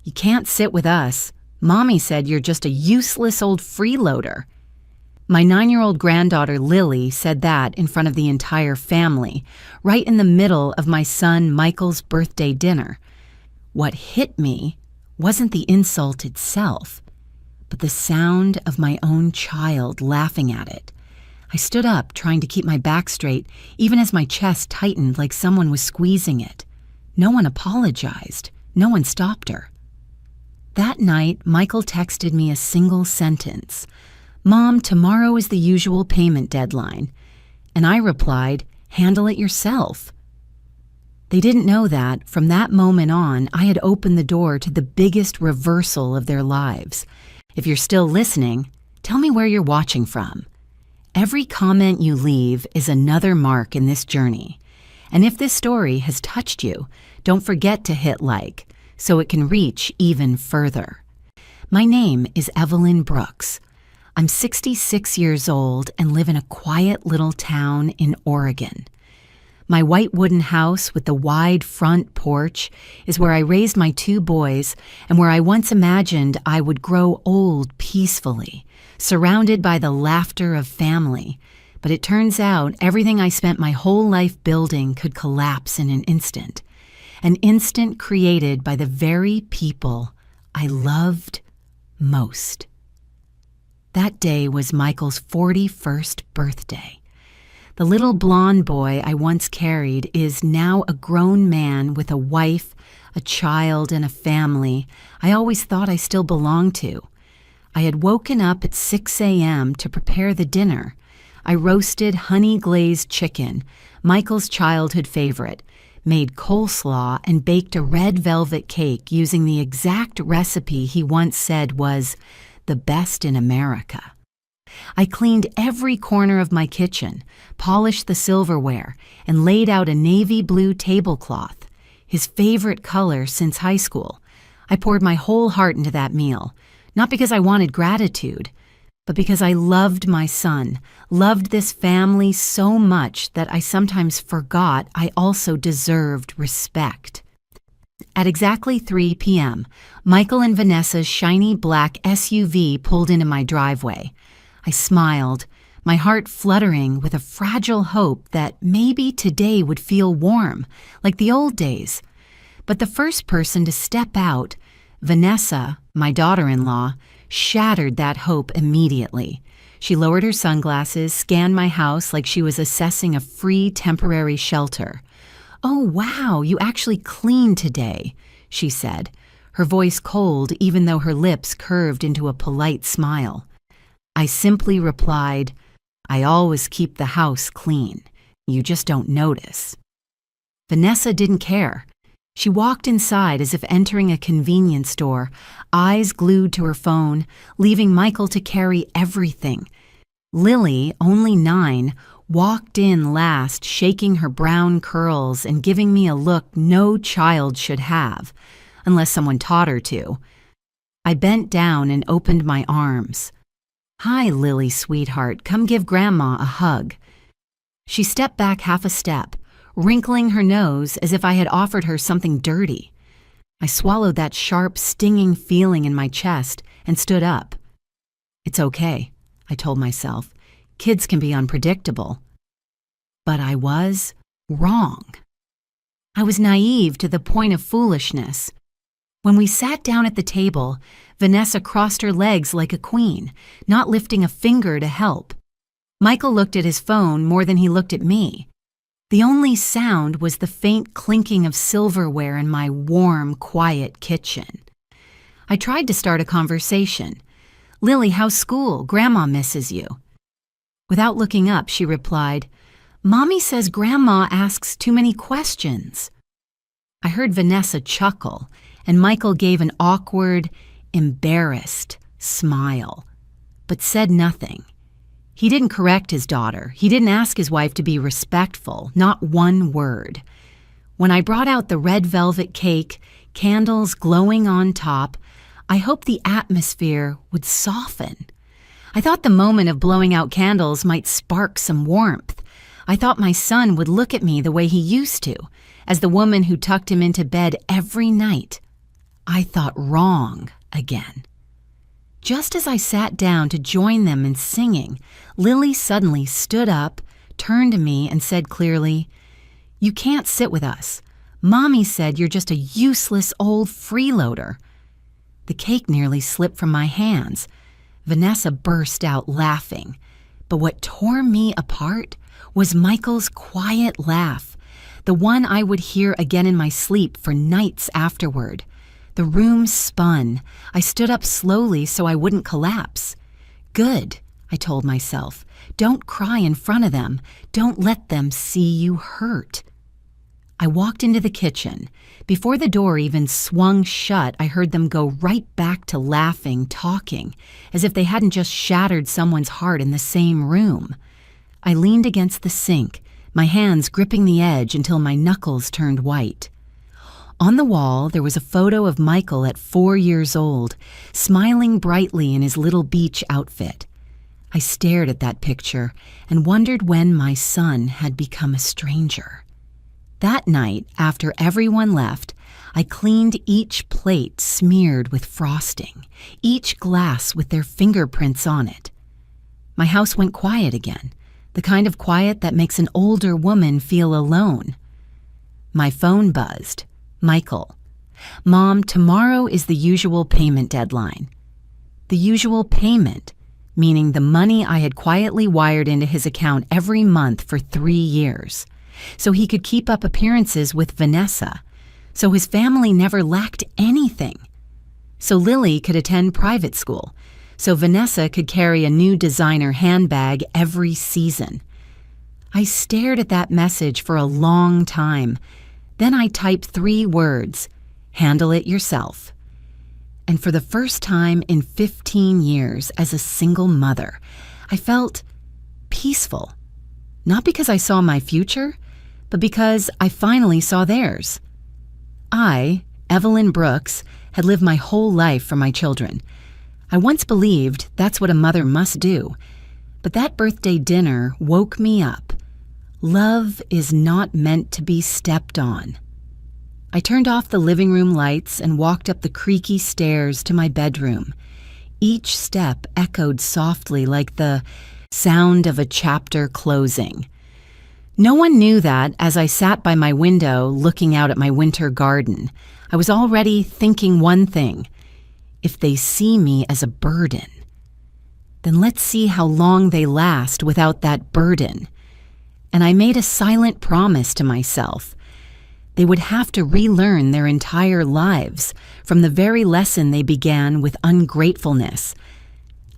"You can't sit with us. Mommy said you're just a useless old freeloader." My 9-year-old granddaughter Lily said that in front of the entire family, right in the middle of my son Michael's birthday dinner. What hit me wasn't the insult itself, but the sound of my own child laughing at it. I stood up, trying to keep my back straight, even as my chest tightened like someone was squeezing it. No one apologized. No one stopped her. That night, Michael texted me a single sentence. "Mom, tomorrow is the usual payment deadline." And I replied, "Handle it yourself." They didn't know that, from that moment on, I had opened the door to the biggest reversal of their lives. If you're still listening, tell me where you're watching from. Every comment you leave is another mark in this journey. And if this story has touched you, don't forget to hit like, so it can reach even further. My name is Evelyn Brooks. I'm 66 years old and live in a quiet little town in Oregon. My white wooden house with the wide front porch is where I raised my 2 boys and where I once imagined I would grow old peacefully, surrounded by the laughter of family. But it turns out everything I spent my whole life building could collapse in an instant. An instant created by the very people I loved most. That day was Michael's 41st birthday. The little blonde boy I once carried is now a grown man with a wife, a child, and a family I always thought I still belonged to. I had woken up at 6 a.m. to prepare the dinner. I roasted honey-glazed chicken, Michael's childhood favorite, made coleslaw, and baked a red velvet cake using the exact recipe he once said was the best in America. I cleaned every corner of my kitchen, polished the silverware, and laid out a navy blue tablecloth, his favorite color since high school. I poured my whole heart into that meal, not because I wanted gratitude, but because I loved my son, loved this family so much that I sometimes forgot I also deserved respect. At exactly 3 p.m., Michael and Vanessa's shiny black SUV pulled into my driveway. I smiled, my heart fluttering with a fragile hope that maybe today would feel warm, like the old days. But the first person to step out, Vanessa, my daughter-in-law, shattered that hope immediately. She lowered her sunglasses, scanned my house like she was assessing a free temporary shelter. "Oh, wow, you actually cleaned today," she said, her voice cold even though her lips curved into a polite smile. I simply replied, "I always keep the house clean. You just don't notice." Vanessa didn't care. She walked inside as if entering a convenience store, eyes glued to her phone, leaving Michael to carry everything. Lily, only 9, walked in last, shaking her brown curls and giving me a look no child should have, unless someone taught her to. I bent down and opened my arms. "Hi, Lily, sweetheart, come give Grandma a hug." She stepped back half a step, wrinkling her nose as if I had offered her something dirty. I swallowed that sharp, stinging feeling in my chest and stood up. "It's okay," I told myself. "Kids can be unpredictable." But I was wrong. I was naive to the point of foolishness. When we sat down at the table, Vanessa crossed her legs like a queen, not lifting a finger to help. Michael looked at his phone more than he looked at me. The only sound was the faint clinking of silverware in my warm, quiet kitchen. I tried to start a conversation. "Lily, how's school? Grandma misses you." Without looking up, she replied, "Mommy says Grandma asks too many questions." I heard Vanessa chuckle, and Michael gave an awkward, embarrassed smile, but said nothing. He didn't correct his daughter. He didn't ask his wife to be respectful, not one word. When I brought out the red velvet cake, candles glowing on top, I hoped the atmosphere would soften. I thought the moment of blowing out candles might spark some warmth. I thought my son would look at me the way he used to, as the woman who tucked him into bed every night. I thought wrong again. Just as I sat down to join them in singing, Lily suddenly stood up, turned to me, and said clearly, "You can't sit with us. Mommy said you're just a useless old freeloader." The cake nearly slipped from my hands. Vanessa burst out laughing. But what tore me apart was Michael's quiet laugh, the one I would hear again in my sleep for nights afterward. The room spun. I stood up slowly so I wouldn't collapse. "Good," I told myself. "Don't cry in front of them. Don't let them see you hurt." I walked into the kitchen. Before the door even swung shut, I heard them go right back to laughing, talking, as if they hadn't just shattered someone's heart in the same room. I leaned against the sink, my hands gripping the edge until my knuckles turned white. On the wall, there was a photo of Michael at 4 years old, smiling brightly in his little beach outfit. I stared at that picture and wondered when my son had become a stranger. That night, after everyone left, I cleaned each plate smeared with frosting, each glass with their fingerprints on it. My house went quiet again, the kind of quiet that makes an older woman feel alone. My phone buzzed. Michael. "Mom, tomorrow is the usual payment deadline." The usual payment, meaning the money I had quietly wired into his account every month for 3 years, so he could keep up appearances with Vanessa, so his family never lacked anything, so Lily could attend private school, so Vanessa could carry a new designer handbag every season. I stared at that message for a long time. Then I typed 3 words, "Handle it yourself." And for the first time in 15 years as a single mother, I felt peaceful. Not because I saw my future, but because I finally saw theirs. I, Evelyn Brooks, had lived my whole life for my children. I once believed that's what a mother must do, but that birthday dinner woke me up. Love is not meant to be stepped on. I turned off the living room lights and walked up the creaky stairs to my bedroom. Each step echoed softly like the sound of a chapter closing. No one knew that as I sat by my window looking out at my winter garden, I was already thinking one thing: if they see me as a burden, then let's see how long they last without that burden. And I made a silent promise to myself. They would have to relearn their entire lives from the very lesson they began with ungratefulness.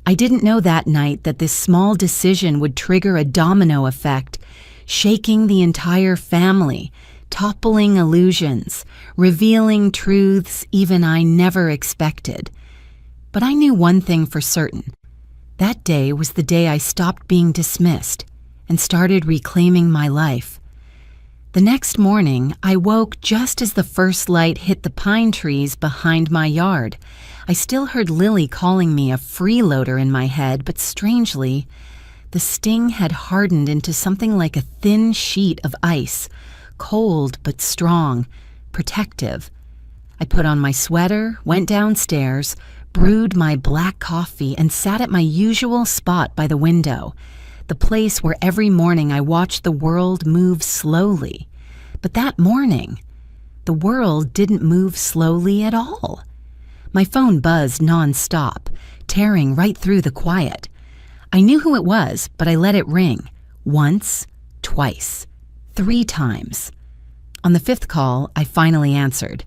I didn't know that night that this small decision would trigger a domino effect, shaking the entire family, toppling illusions, revealing truths even I never expected. But I knew one thing for certain. That day was the day I stopped being dismissed and started reclaiming my life. The next morning, I woke just as the first light hit the pine trees behind my yard. I still heard Lily calling me a freeloader in my head, but strangely, the sting had hardened into something like a thin sheet of ice, cold but strong, protective. I put on my sweater, went downstairs, brewed my black coffee, and sat at my usual spot by the window, the place where every morning I watched the world move slowly. But that morning, the world didn't move slowly at all. My phone buzzed nonstop, tearing right through the quiet. I knew who it was, but I let it ring. Once, twice, 3 times. On the 5th call, I finally answered.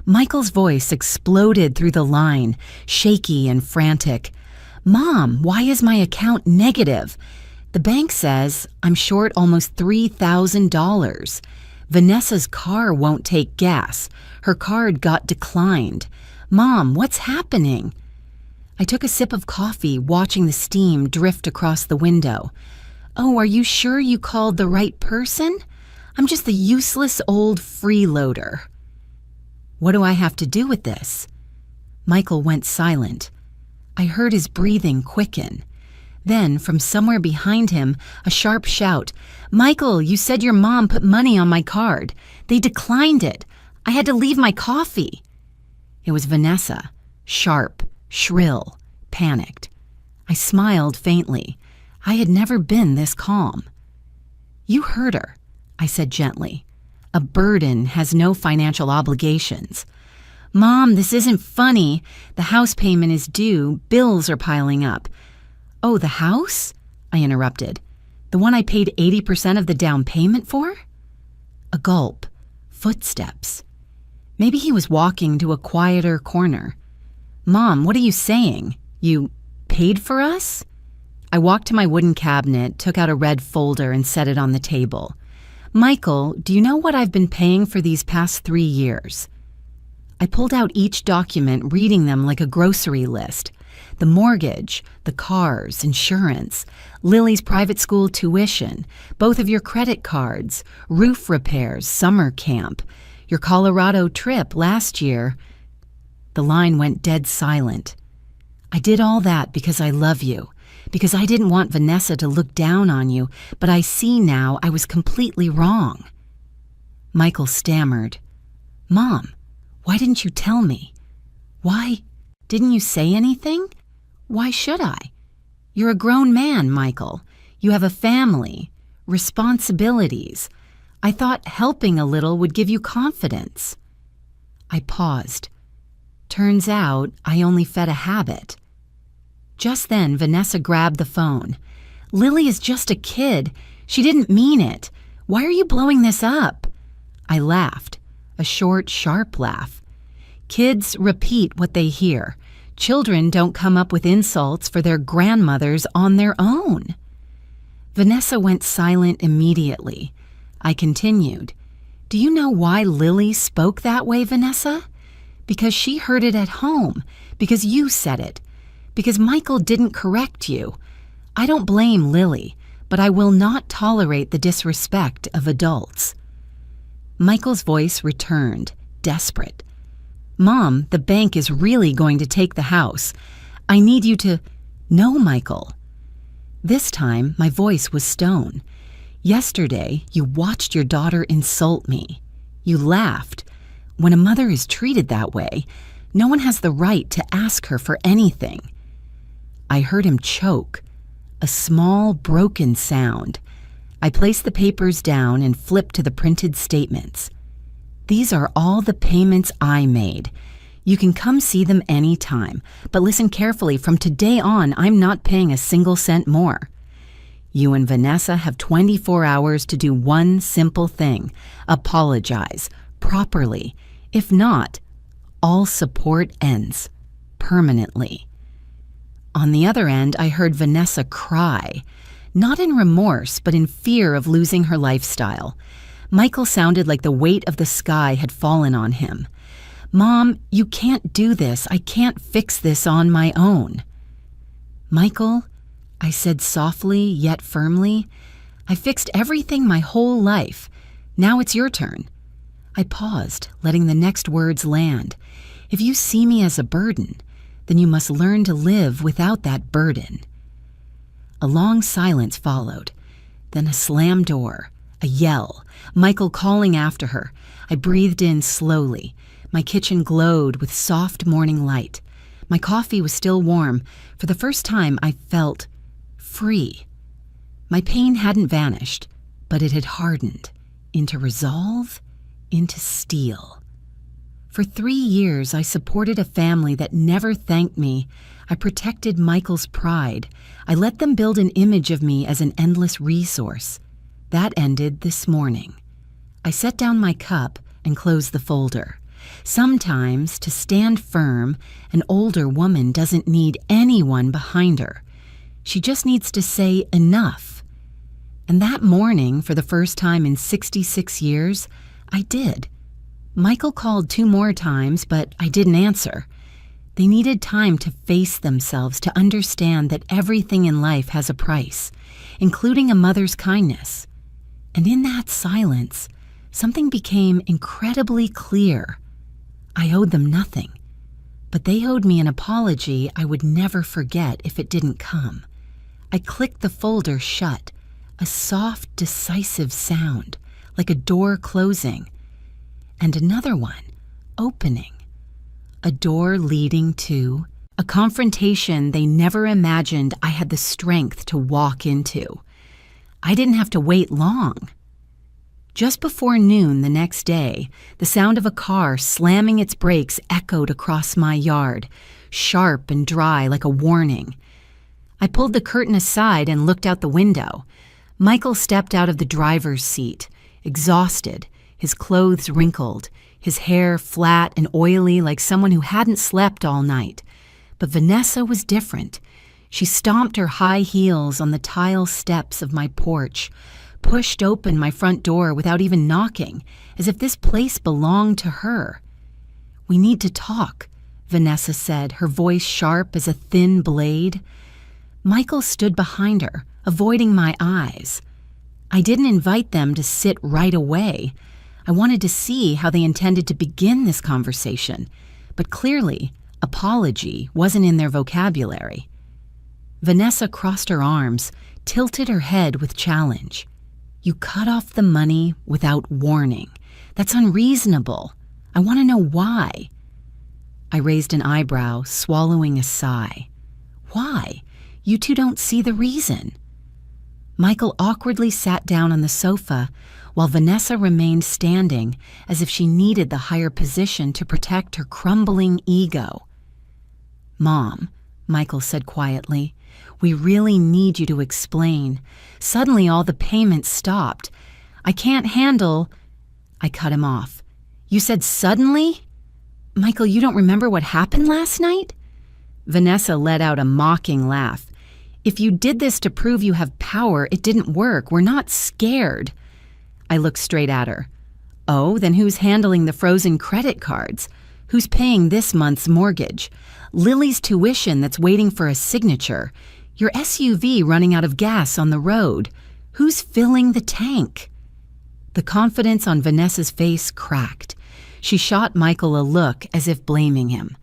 Michael's voice exploded through the line, shaky and frantic. "Mom, why is my account negative? The bank says I'm short almost $3,000. Vanessa's car won't take gas. Her card got declined. Mom, what's happening?" I took a sip of coffee, watching the steam drift across the window. "Oh, are you sure you called the right person? I'm just the useless old freeloader." "What do I have to do with this?" Michael went silent. I heard his breathing quicken. Then, from somewhere behind him, a sharp shout. "Michael, you said your mom put money on my card. They declined it. I had to leave my coffee." It was Vanessa, sharp, shrill, panicked. I smiled faintly. I had never been this calm. "You hurt her," I said gently. "A burden has no financial obligations." "Mom, this isn't funny. The house payment is due. Bills are piling up." "Oh, the house?" I interrupted. "The one I paid 80% of the down payment for?" A gulp. Footsteps. Maybe he was walking to a quieter corner. "Mom, what are you saying? You paid for us?" I walked to my wooden cabinet, took out a red folder, and set it on the table. "Michael, do you know what I've been paying for these past 3 years?" I pulled out each document, reading them like a grocery list. The mortgage, the cars, insurance, Lily's private school tuition, both of your credit cards, roof repairs, summer camp, your Colorado trip last year. The line went dead silent. "I did all that because I love you, because I didn't want Vanessa to look down on you, but I see now I was completely wrong." Michael stammered. "Mom, why didn't you tell me? Why didn't you say anything? Why should I? You're a grown man, Michael. You have a family, responsibilities. I thought helping a little would give you confidence." I paused. Turns out I only fed a habit. Just then, Vanessa grabbed the phone. "Lily is just a kid. She didn't mean it. Why are you blowing this up?" I laughed, a short, sharp laugh. Kids repeat what they hear. Children don't come up with insults for their grandmothers on their own. Vanessa went silent immediately. I continued. "Do you know why Lily spoke that way, Vanessa? Because she heard it at home, because you said it, because Michael didn't correct you. I don't blame Lily, but I will not tolerate the disrespect of adults." Michael's voice returned, desperate. "Mom, the bank is really going to take the house. I need you to—" "No, Michael." This time, my voice was stone. "Yesterday, you watched your daughter insult me. You laughed. When a mother is treated that way, no one has the right to ask her for anything." I heard him choke, a small, broken sound. I placed the papers down and flipped to the printed statements. "These are all the payments I made. You can come see them anytime, but listen carefully. From today on, I'm not paying a single cent more. You and Vanessa have 24 hours to do one simple thing: apologize, properly. If not, all support ends, permanently." On the other end, I heard Vanessa cry, not in remorse, but in fear of losing her lifestyle. Michael sounded like the weight of the sky had fallen on him. "Mom, you can't do this. I can't fix this on my own." "Michael," I said softly yet firmly, "I fixed everything my whole life. Now it's your turn." I paused, letting the next words land. "If you see me as a burden, then you must learn to live without that burden." A long silence followed, then a slammed door, a yell, Michael calling after her. I breathed in slowly. My kitchen glowed with soft morning light. My coffee was still warm. For the first time, I felt free. My pain hadn't vanished, but it had hardened into resolve, into steel. For 3 years, I supported a family that never thanked me. I protected Michael's pride. I let them build an image of me as an endless resource. That ended this morning. I set down my cup and closed the folder. Sometimes, to stand firm, an older woman doesn't need anyone behind her. She just needs to say enough. And that morning, for the first time in 66 years, I did. Michael called 2 more times, but I didn't answer. They needed time to face themselves, to understand that everything in life has a price, including a mother's kindness. And in that silence, something became incredibly clear. I owed them nothing, but they owed me an apology I would never forget if it didn't come. I clicked the folder shut, a soft, decisive sound, like a door closing, and another one, opening. A door leading to a confrontation they never imagined I had the strength to walk into. I didn't have to wait long. Just before noon the next day, the sound of a car slamming its brakes echoed across my yard, sharp and dry like a warning. I pulled the curtain aside and looked out the window. Michael stepped out of the driver's seat, exhausted, his clothes wrinkled, his hair flat and oily like someone who hadn't slept all night. But Vanessa was different. She stomped her high heels on the tile steps of my porch, pushed open my front door without even knocking, as if this place belonged to her. "We need to talk," Vanessa said, her voice sharp as a thin blade. Michael stood behind her, avoiding my eyes. I didn't invite them to sit right away. I wanted to see how they intended to begin this conversation, but clearly, apology wasn't in their vocabulary. Vanessa crossed her arms, tilted her head with challenge. "You cut off the money without warning. That's unreasonable. I want to know why." I raised an eyebrow, swallowing a sigh. "Why? You two don't see the reason." Michael awkwardly sat down on the sofa, while Vanessa remained standing as if she needed the higher position to protect her crumbling ego. "Mom," Michael said quietly, "we really need you to explain. Suddenly all the payments stopped. I can't handle—" I cut him off. "You said suddenly? Michael, you don't remember what happened last night?" Vanessa let out a mocking laugh. "If you did this to prove you have power, it didn't work. We're not scared." I looked straight at her. "Oh, then who's handling the frozen credit cards? Who's paying this month's mortgage? Lily's tuition that's waiting for a signature? Your SUV running out of gas on the road? Who's filling the tank?" The confidence on Vanessa's face cracked. She shot Michael a look as if blaming him.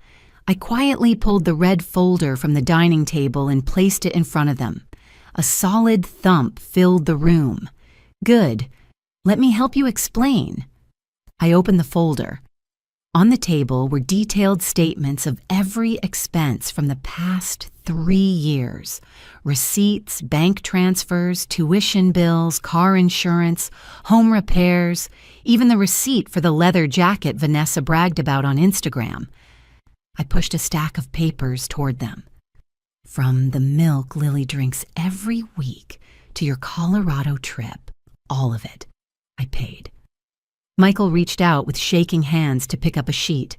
I quietly pulled the red folder from the dining table and placed it in front of them. A solid thump filled the room. "Good. Let me help you explain." I opened the folder. On the table were detailed statements of every expense from the past 3 years. Receipts, bank transfers, tuition bills, car insurance, home repairs, even the receipt for the leather jacket Vanessa bragged about on Instagram. I pushed a stack of papers toward them. "From the milk Lily drinks every week to your Colorado trip, all of it. I paid." Michael reached out with shaking hands to pick up a sheet.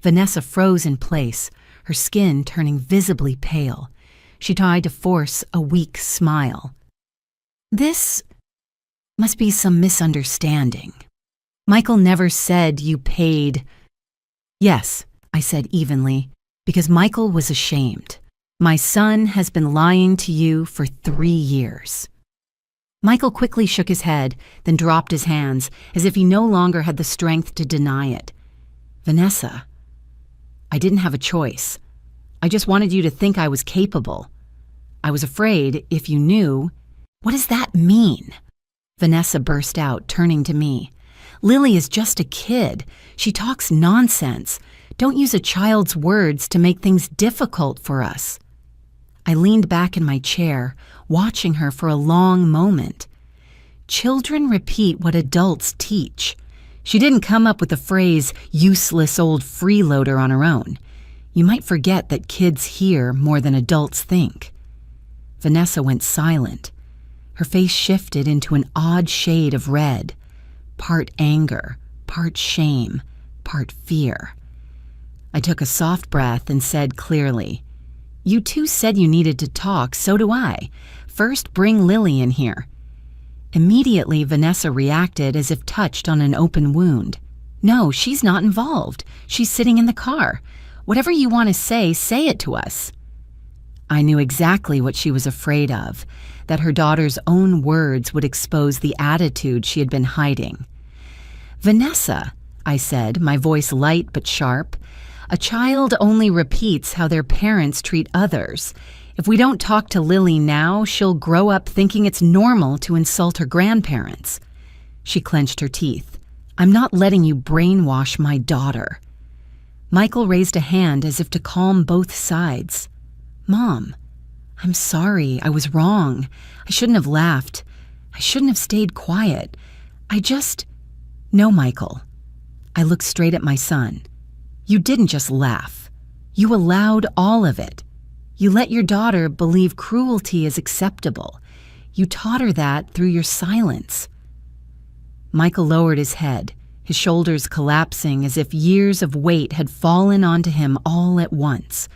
Vanessa froze in place, her skin turning visibly pale. She tried to force a weak smile. "This must be some misunderstanding. Michael never said you paid." "Yes," I said evenly, because Michael was ashamed. "My son has been lying to you for 3 years." Michael quickly shook his head, then dropped his hands, as if he no longer had the strength to deny it. "Vanessa, I didn't have a choice. I just wanted you to think I was capable. I was afraid, if you knew—" "What does that mean?" Vanessa burst out, turning to me. "Lily is just a kid. She talks nonsense. Don't use a child's words to make things difficult for us." I leaned back in my chair, watching her for a long moment. Children repeat what adults teach. She didn't come up with the phrase, "useless old freeloader," on her own. You might forget that kids hear more than adults think. Vanessa went silent. Her face shifted into an odd shade of red, part anger, part shame, part fear. I took a soft breath and said clearly, "You two said you needed to talk, so do I. First, bring Lily in here." Immediately, Vanessa reacted as if touched on an open wound. "No, she's not involved. She's sitting in the car. Whatever you want to say it to us." I knew exactly what she was afraid of, that her daughter's own words would expose the attitude she had been hiding. "Vanessa," I said, my voice light but sharp, "a child only repeats how their parents treat others. If we don't talk to Lily now, she'll grow up thinking it's normal to insult her grandparents." She clenched her teeth. "I'm not letting you brainwash my daughter." Michael raised a hand as if to calm both sides. "Mom, I'm sorry. I was wrong. I shouldn't have laughed. I shouldn't have stayed quiet. No, Michael." I looked straight at my son. "You didn't just laugh. You allowed all of it. You let your daughter believe cruelty is acceptable. You taught her that through your silence." Michael lowered his head, his shoulders collapsing as if years of weight had fallen onto him all at once.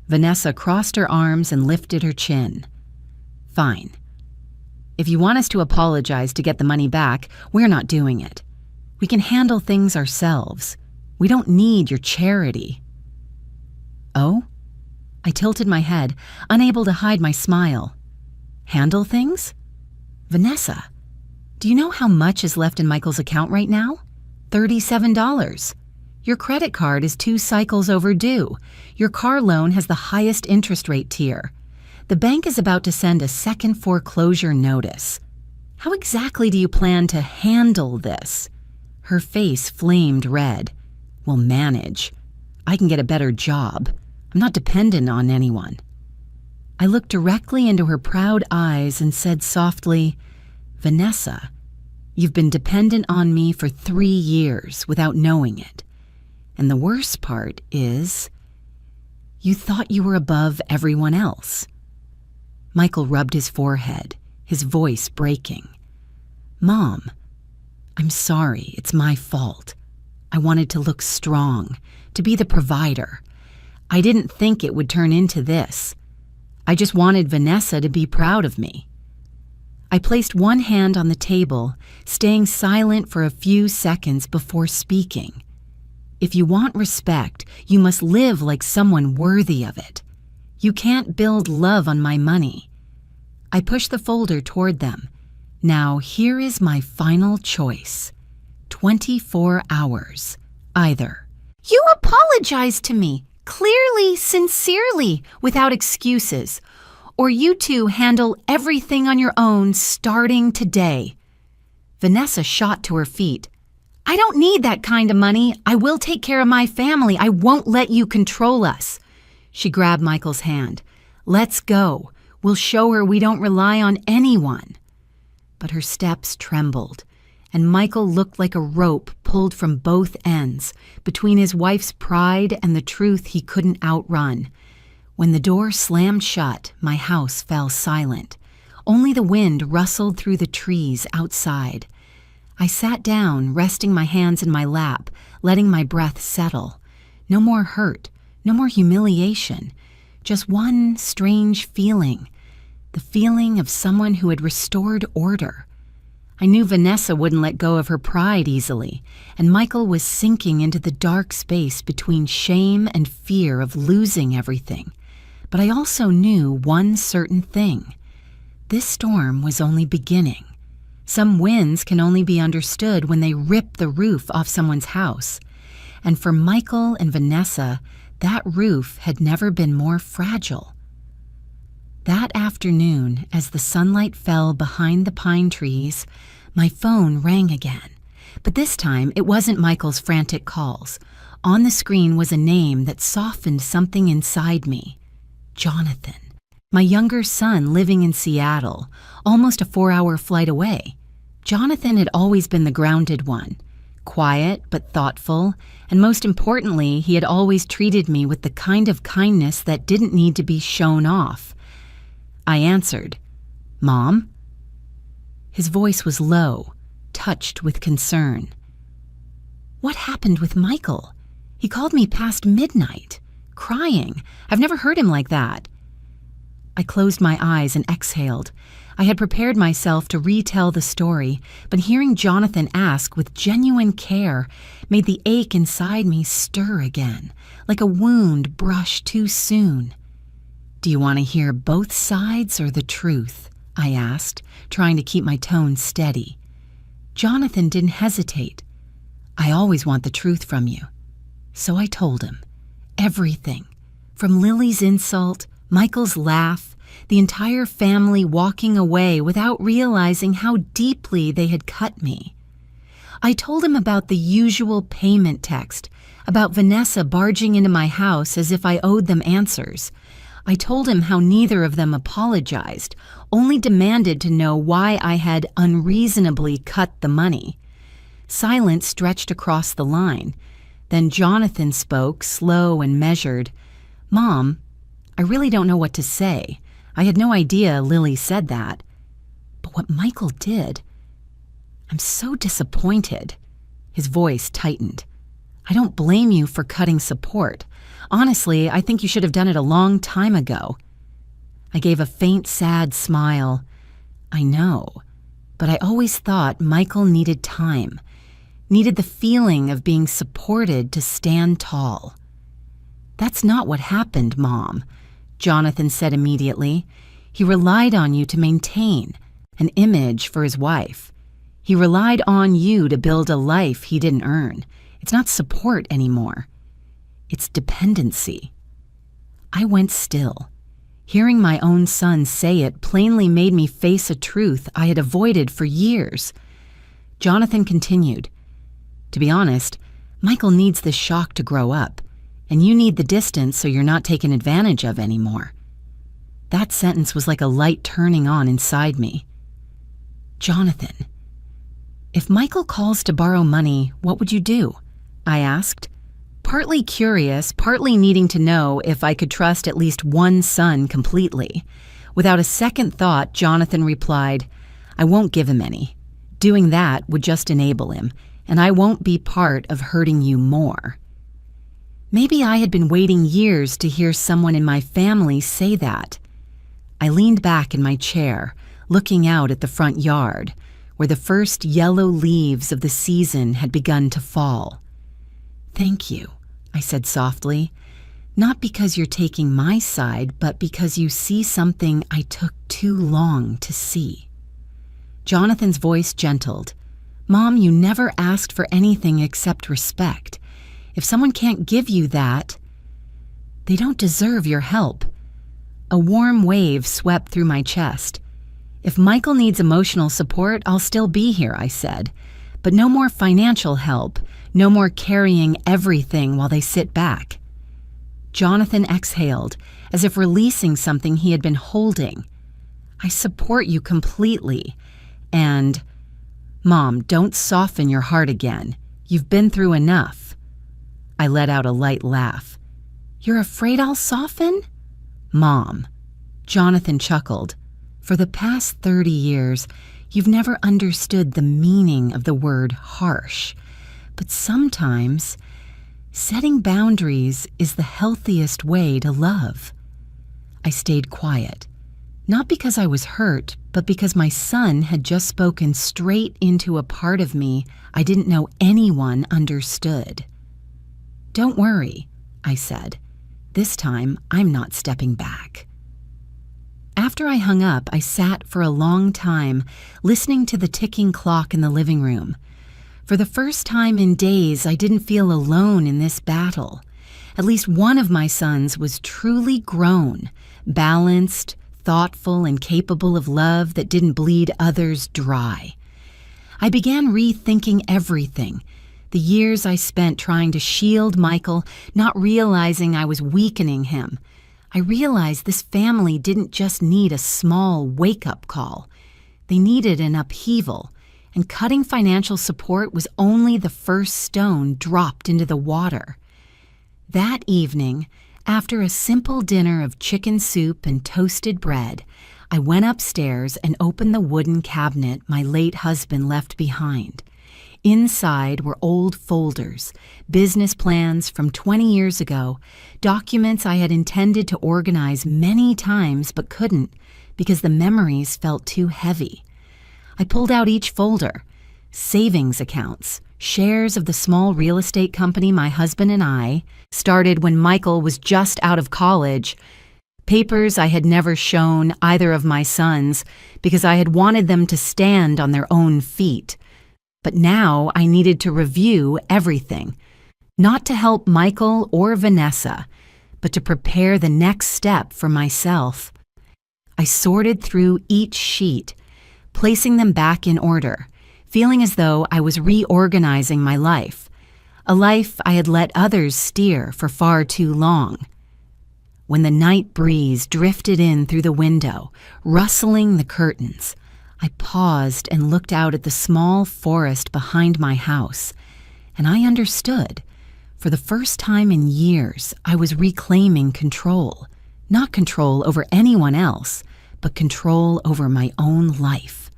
Vanessa crossed her arms and lifted her chin. "Fine. If you want us to apologize to get the money back, we're not doing it. We can handle things ourselves. We don't need your charity." "Oh?" I tilted my head, unable to hide my smile. "Handle things? Vanessa, do you know how much is left in Michael's account right now? $37. Your credit card is 2 cycles overdue. Your car loan has the highest interest rate tier. The bank is about to send a second foreclosure notice. How exactly do you plan to handle this?" Her face flamed red. "We'll manage. I can get a better job. I'm not dependent on anyone." I looked directly into her proud eyes and said softly, "Vanessa, you've been dependent on me for 3 years without knowing it. And the worst part is, you thought you were above everyone else." Michael rubbed his forehead, his voice breaking. "Mom, I'm sorry. It's my fault. I wanted to look strong, to be the provider. I didn't think it would turn into this. I just wanted Vanessa to be proud of me." I placed one hand on the table, staying silent for a few seconds before speaking. "If you want respect, you must live like someone worthy of it. You can't build love on my money." I pushed the folder toward them. "Now here is my final choice. 24 hours. Either you apologize to me, clearly, sincerely, without excuses, or you two handle everything on your own starting today." Vanessa shot to her feet. "I don't need that kind of money. I will take care of my family. I won't let you control us." She grabbed Michael's hand. "Let's go. We'll show her we don't rely on anyone." But her steps trembled, and Michael looked like a rope pulled from both ends, between his wife's pride and the truth he couldn't outrun. When the door slammed shut, my house fell silent. Only the wind rustled through the trees outside. I sat down, resting my hands in my lap, letting my breath settle. No more hurt, no more humiliation, just one strange feeling, the feeling of someone who had restored order. I knew Vanessa wouldn't let go of her pride easily, and Michael was sinking into the dark space between shame and fear of losing everything. But I also knew one certain thing. This storm was only beginning. Some winds can only be understood when they rip the roof off someone's house. And for Michael and Vanessa, that roof had never been more fragile. That afternoon, as the sunlight fell behind the pine trees, my phone rang again. But this time, it wasn't Michael's frantic calls. On the screen was a name that softened something inside me. Jonathan. My younger son living in Seattle, almost a 4-hour flight away. Jonathan had always been the grounded one. Quiet but thoughtful, and most importantly, he had always treated me with the kind of kindness that didn't need to be shown off. I answered, "Mom?" His voice was low, touched with concern. "What happened with Michael? He called me past midnight, crying. I've never heard him like that." I closed my eyes and exhaled. I had prepared myself to retell the story, but hearing Jonathan ask with genuine care made the ache inside me stir again, like a wound brushed too soon. "Do you want to hear both sides or the truth?" I asked, trying to keep my tone steady. Jonathan didn't hesitate. "I always want the truth from you." So I told him. Everything. From Lily's insult, Michael's laugh, the entire family walking away without realizing how deeply they had cut me. I told him about the usual payment text, about Vanessa barging into my house as if I owed them answers. I told him how neither of them apologized, only demanded to know why I had unreasonably cut the money. Silence stretched across the line. Then Jonathan spoke, slow and measured. "Mom, I really don't know what to say. I had no idea Lily said that. But what Michael did, I'm so disappointed." His voice tightened. "I don't blame you for cutting support. Honestly, I think you should have done it a long time ago." I gave a faint, sad smile. "I know, but I always thought Michael needed time, needed the feeling of being supported to stand tall." "That's not what happened, Mom," Jonathan said immediately. "He relied on you to maintain an image for his wife. He relied on you to build a life he didn't earn. It's not support anymore. It's dependency." I went still. Hearing my own son say it plainly made me face a truth I had avoided for years. Jonathan continued, "To be honest, Michael needs this shock to grow up, and you need the distance so you're not taken advantage of anymore." That sentence was like a light turning on inside me. "Jonathan, if Michael calls to borrow money, what would you do?" I asked, partly curious, partly needing to know if I could trust at least one son completely. Without a second thought, Jonathan replied, "I won't give him any. Doing that would just enable him, and I won't be part of hurting you more." Maybe I had been waiting years to hear someone in my family say that. I leaned back in my chair, looking out at the front yard, where the first yellow leaves of the season had begun to fall. "Thank you," I said softly, "not because you're taking my side, but because you see something I took too long to see." Jonathan's voice gentled. "Mom, you never asked for anything except respect. If someone can't give you that, they don't deserve your help." A warm wave swept through my chest. "If Michael needs emotional support, I'll still be here," I said. "But no more financial help, no more carrying everything while they sit back." Jonathan exhaled, as if releasing something he had been holding. "I support you completely. And, Mom, don't soften your heart again. You've been through enough." I let out a light laugh. "You're afraid I'll soften?" "Mom," Jonathan chuckled, "for the past 30 years, you've never understood the meaning of the word harsh. But sometimes, setting boundaries is the healthiest way to love." I stayed quiet, not because I was hurt, but because my son had just spoken straight into a part of me I didn't know anyone understood. "Don't worry," I said. "This time, I'm not stepping back." After I hung up, I sat for a long time, listening to the ticking clock in the living room. For the first time in days, I didn't feel alone in this battle. At least one of my sons was truly grown, balanced, thoughtful, and capable of love that didn't bleed others dry. I began rethinking everything. The years I spent trying to shield Michael, not realizing I was weakening him. I realized this family didn't just need a small wake-up call. They needed an upheaval, and cutting financial support was only the first stone dropped into the water. That evening, after a simple dinner of chicken soup and toasted bread, I went upstairs and opened the wooden cabinet my late husband left behind. Inside were old folders, business plans from 20 years ago, documents I had intended to organize many times but couldn't because the memories felt too heavy. I pulled out each folder: savings accounts, shares of the small real estate company my husband and I started when Michael was just out of college, papers I had never shown either of my sons because I had wanted them to stand on their own feet. But now I needed to review everything, not to help Michael or Vanessa, but to prepare the next step for myself. I sorted through each sheet, placing them back in order, feeling as though I was reorganizing my life. a life I had let others steer for far too long. When the night breeze drifted in through the window, rustling the curtains, I paused and looked out at the small forest behind my house, and I understood. For the first time in years, I was reclaiming control. Not control over anyone else, but control over my own life.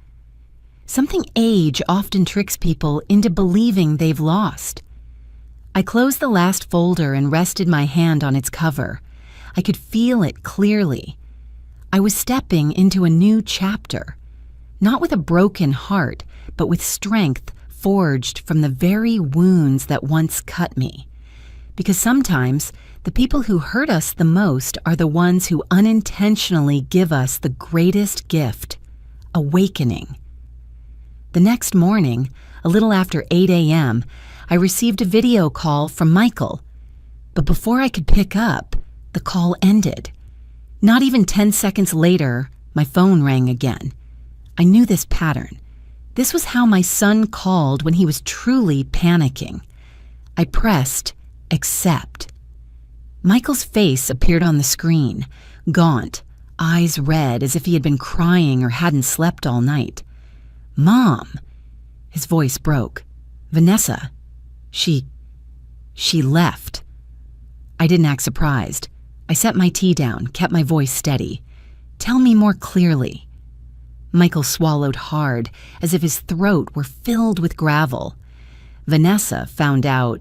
Something age often tricks people into believing they've lost. I closed the last folder and rested my hand on its cover. I could feel it clearly. I was stepping into a new chapter, not with a broken heart, but with strength forged from the very wounds that once cut me. Because sometimes the people who hurt us the most are the ones who unintentionally give us the greatest gift, awakening. The next morning, a little after 8 a.m., I received a video call from Michael. But before I could pick up, the call ended. Not even 10 seconds later, my phone rang again. I knew this pattern. This was how my son called when he was truly panicking. I pressed accept. Michael's face appeared on the screen, gaunt, eyes red as if he had been crying or hadn't slept all night. "Mom!" His voice broke. "Vanessa, she left." I didn't act surprised. I set my tea down, kept my voice steady. "Tell me more clearly." Michael swallowed hard, as if his throat were filled with gravel. "Vanessa found out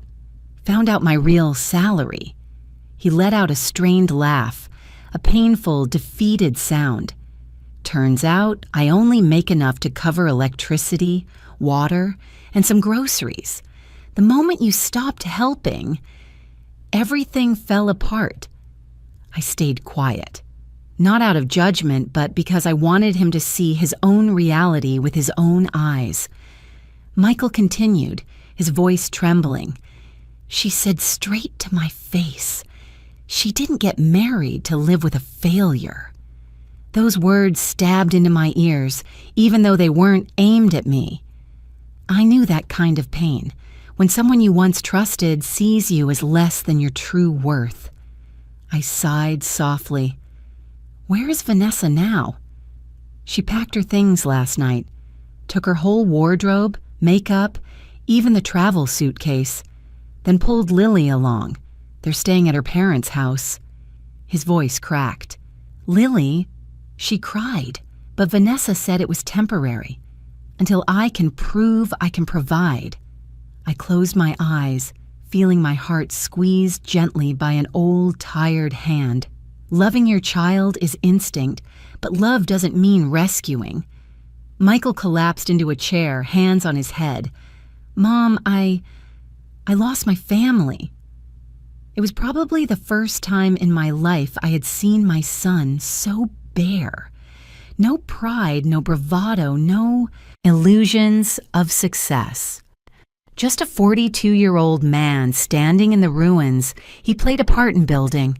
my real salary." He let out a strained laugh, a painful, defeated sound. "Turns out I only make enough to cover electricity, water, and some groceries. The moment you stopped helping, everything fell apart." I stayed quiet, not out of judgment, but because I wanted him to see his own reality with his own eyes. Michael continued, his voice trembling. "She said straight to my face, she didn't get married to live with a failure." Those words stabbed into my ears, even though they weren't aimed at me. I knew that kind of pain, when someone you once trusted sees you as less than your true worth. I sighed softly. "Where is Vanessa now?" "She packed her things last night, took her whole wardrobe, makeup, even the travel suitcase, then pulled Lily along. They're staying at her parents' house." His voice cracked. "Lily? She cried, but Vanessa said it was temporary, until I can prove I can provide." I closed my eyes, feeling my heart squeezed gently by an old, tired hand. Loving your child is instinct, but love doesn't mean rescuing. Michael collapsed into a chair, hands on his head. "Mom, I lost my family." It was probably the first time in my life I had seen my son so bare. No pride, no bravado, no illusions of success. Just a 42-year-old man standing in the ruins he played a part in building.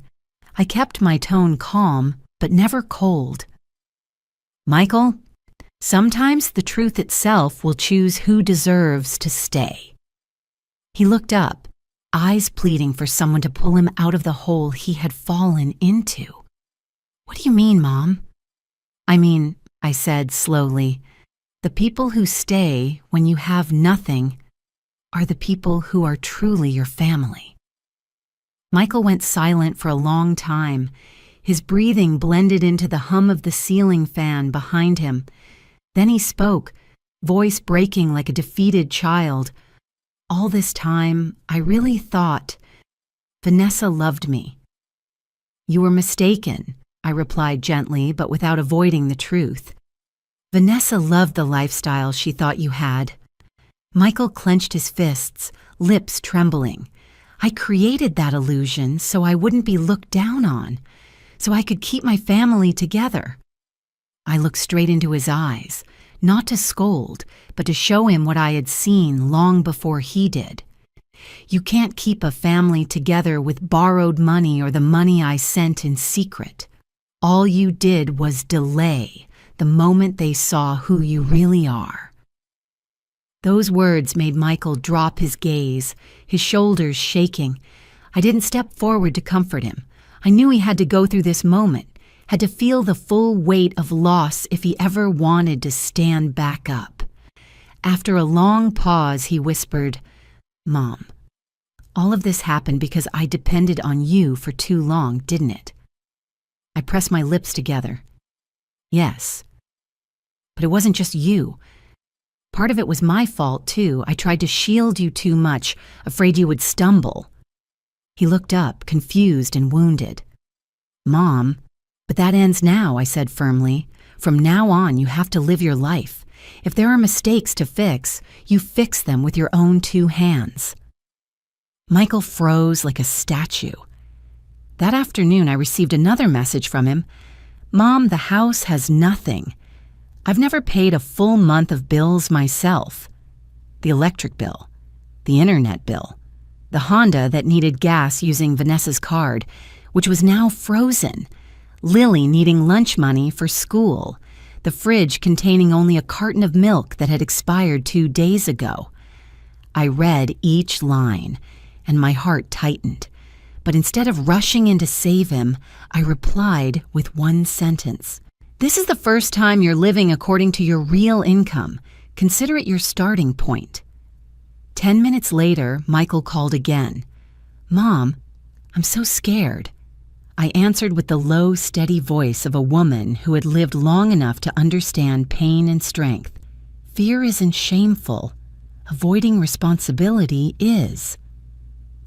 I kept my tone calm, but never cold. "Michael, sometimes the truth itself will choose who deserves to stay." He looked up, eyes pleading for someone to pull him out of the hole he had fallen into. "What do you mean, Mom?" I said slowly, "the people who stay when you have nothing are the people who are truly your family." Michael went silent for a long time. His breathing blended into the hum of the ceiling fan behind him. Then he spoke, voice breaking like a defeated child. "All this time, I really thought Vanessa loved me." "You were mistaken," I replied gently, but without avoiding the truth. "Vanessa loved the lifestyle she thought you had." Michael clenched his fists, lips trembling. "I created that illusion so I wouldn't be looked down on, so I could keep my family together." I looked straight into his eyes, not to scold, but to show him what I had seen long before he did. "You can't keep a family together with borrowed money or the money I sent in secret. All you did was delay the moment they saw who you really are." Those words made Michael drop his gaze, his shoulders shaking. I didn't step forward to comfort him. I knew he had to go through this moment, had to feel the full weight of loss if he ever wanted to stand back up. After a long pause, he whispered, "Mom, all of this happened because I depended on you for too long, didn't it?" I pressed my lips together. "Yes. But it wasn't just you. Part of it was my fault, too. I tried to shield you too much, afraid you would stumble." He looked up, confused and wounded. "Mom, but that ends now," I said firmly. "From now on, you have to live your life. If there are mistakes to fix, you fix them with your own 2 hands." Michael froze like a statue. That afternoon, I received another message from him. "Mom, the house has nothing. I've never paid a full month of bills myself. The electric bill, the internet bill, the Honda that needed gas using Vanessa's card, which was now frozen, Lily needing lunch money for school, the fridge containing only a carton of milk that had expired 2 days ago." I read each line, and my heart tightened. But instead of rushing in to save him, I replied with one sentence. "This is the first time you're living according to your real income. Consider it your starting point." 10 minutes later, Michael called again. "Mom, I'm so scared." I answered with the low, steady voice of a woman who had lived long enough to understand pain and strength. "Fear isn't shameful. Avoiding responsibility is."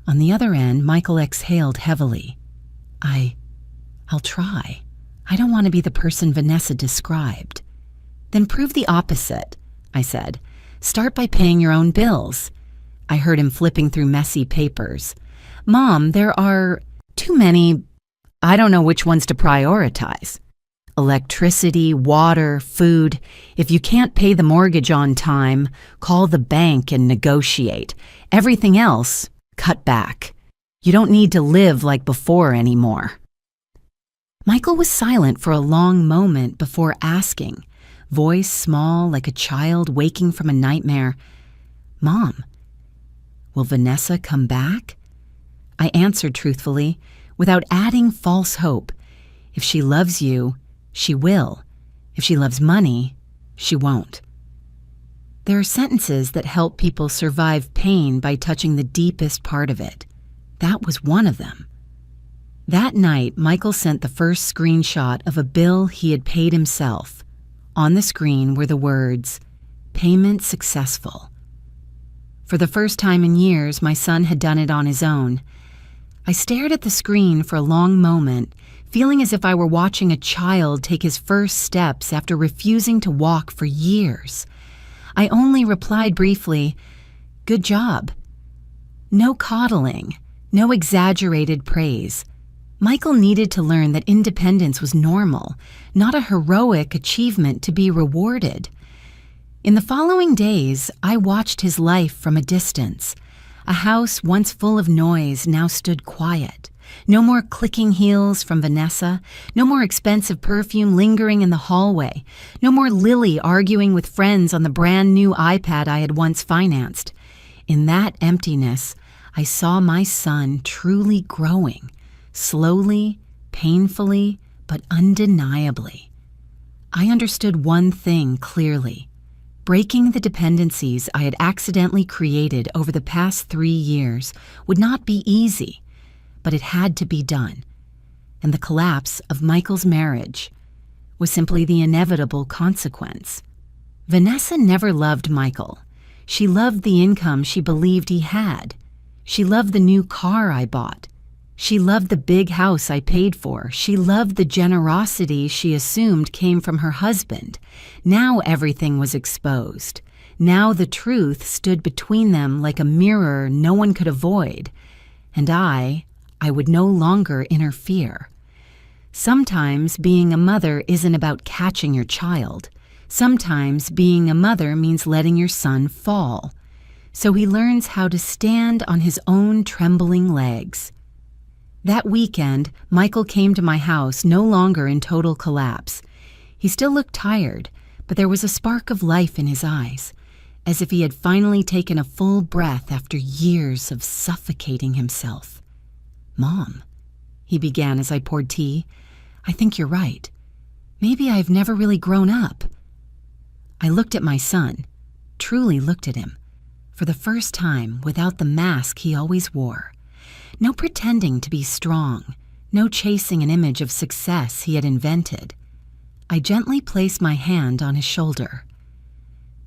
On the other end, Michael exhaled heavily. I'll try. I don't want to be the person Vanessa described." "Then prove the opposite," I said. "Start by paying your own bills." I heard him flipping through messy papers. "Mom, there are too many. I don't know which ones to prioritize. Electricity, water, food. If you can't pay the mortgage on time, call the bank and negotiate. Everything else, cut back. You don't need to live like before anymore." Michael was silent for a long moment before asking, voice small like a child waking from a nightmare, "Mom, will Vanessa come back?" I answered truthfully, without adding false hope. "If she loves you, she will. If she loves money, she won't." There are sentences that help people survive pain by touching the deepest part of it. That was one of them. That night, Michael sent the first screenshot of a bill he had paid himself. On the screen were the words, "Payment successful." For the first time in years, my son had done it on his own. I stared at the screen for a long moment, feeling as if I were watching a child take his first steps after refusing to walk for years. I only replied briefly, "Good job." No coddling, no exaggerated praise. Michael needed to learn that independence was normal, not a heroic achievement to be rewarded. In the following days, I watched his life from a distance. A house once full of noise now stood quiet. No more clicking heels from Vanessa, no more expensive perfume lingering in the hallway, no more Lily arguing with friends on the brand new iPad I had once financed. In that emptiness, I saw my son truly growing. Slowly, painfully, but undeniably. I understood one thing clearly. Breaking the dependencies I had accidentally created over the past 3 years would not be easy, but it had to be done. And the collapse of Michael's marriage was simply the inevitable consequence. Vanessa never loved Michael. She loved the income she believed he had. She loved the new car I bought. She loved the big house I paid for. She loved the generosity she assumed came from her husband. Now everything was exposed. Now the truth stood between them like a mirror no one could avoid. And I would no longer interfere. Sometimes being a mother isn't about catching your child. Sometimes being a mother means letting your son fall. So he learns how to stand on his own trembling legs. That weekend, Michael came to my house no longer in total collapse. He still looked tired, but there was a spark of life in his eyes. as if he had finally taken a full breath after years of suffocating himself. "Mom," he began as I poured tea, "I think you're right. Maybe I've never really grown up." I looked at my son, truly looked at him, for the first time without the mask he always wore. No pretending to be strong, no chasing an image of success he had invented. I gently placed my hand on his shoulder.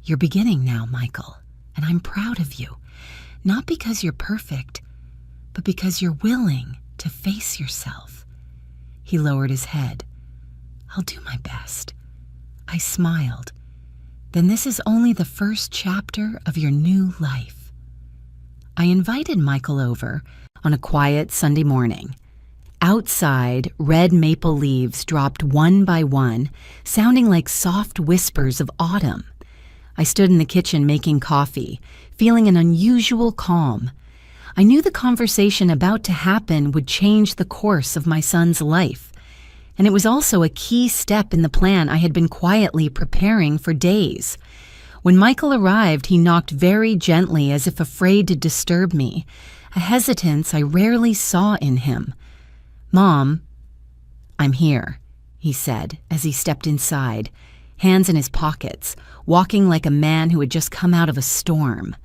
"You're beginning now, Michael, and I'm proud of you, not because you're perfect, but because you're willing to face yourself." He lowered his head. "I'll do my best." I smiled. "Then this is only the first chapter of your new life." I invited Michael over on a quiet Sunday morning. Outside, red maple leaves dropped one by one, sounding like soft whispers of autumn. I stood in the kitchen making coffee, feeling an unusual calm. I knew the conversation about to happen would change the course of my son's life, and it was also a key step in the plan I had been quietly preparing for days. When Michael arrived, he knocked very gently as if afraid to disturb me, a hesitance I rarely saw in him. "Mom, I'm here," he said as he stepped inside, hands in his pockets, walking like a man who had just come out of a storm.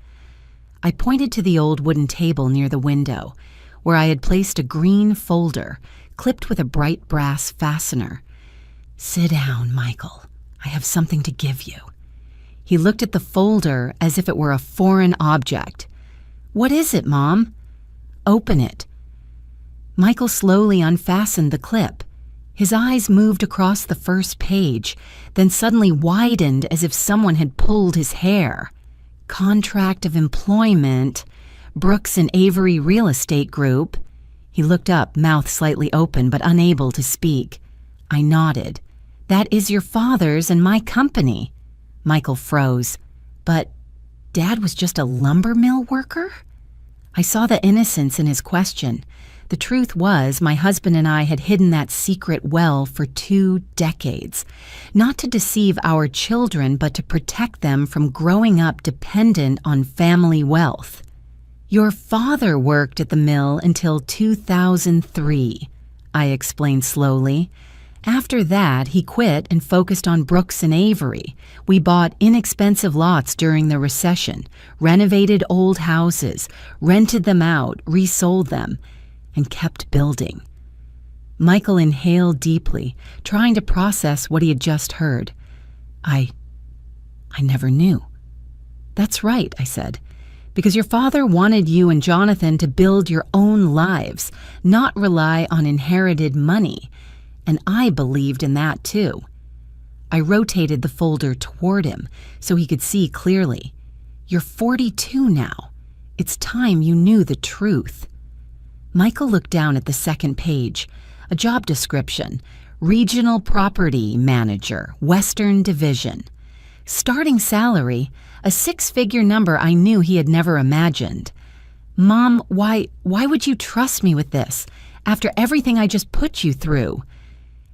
I pointed to the old wooden table near the window, where I had placed a green folder, clipped with a bright brass fastener. "Sit down, Michael. I have something to give you." He looked at the folder as if it were a foreign object. "What is it, Mom?" "Open it." Michael slowly unfastened the clip. His eyes moved across the first page, then suddenly widened as if someone had pulled his hair. "Contract of employment, Brooks and Avery Real Estate Group." He looked up, mouth slightly open but unable to speak. I nodded. "That is your father's and my company." Michael froze. "But Dad was just a lumber mill worker?" I saw the innocence in his question. The truth was, my husband and I had hidden that secret well for 2 decades, not to deceive our children, but to protect them from growing up dependent on family wealth. "Your father worked at the mill until 2003, I explained slowly. "After that, he quit and focused on Brooks and Avery. We bought inexpensive lots during the recession, renovated old houses, rented them out, resold them, and kept building." Michael inhaled deeply, trying to process what he had just heard. I never knew." "That's right," I said, "because your father wanted you and Jonathan to build your own lives, not rely on inherited money, and I believed in that too." I rotated the folder toward him so he could see clearly. "You're 42 now. It's time you knew the truth." Michael looked down at the second page, a job description, Regional Property Manager, Western Division. Starting salary, a 6-figure number I knew he had never imagined. "Mom, why would you trust me with this, after everything I just put you through?"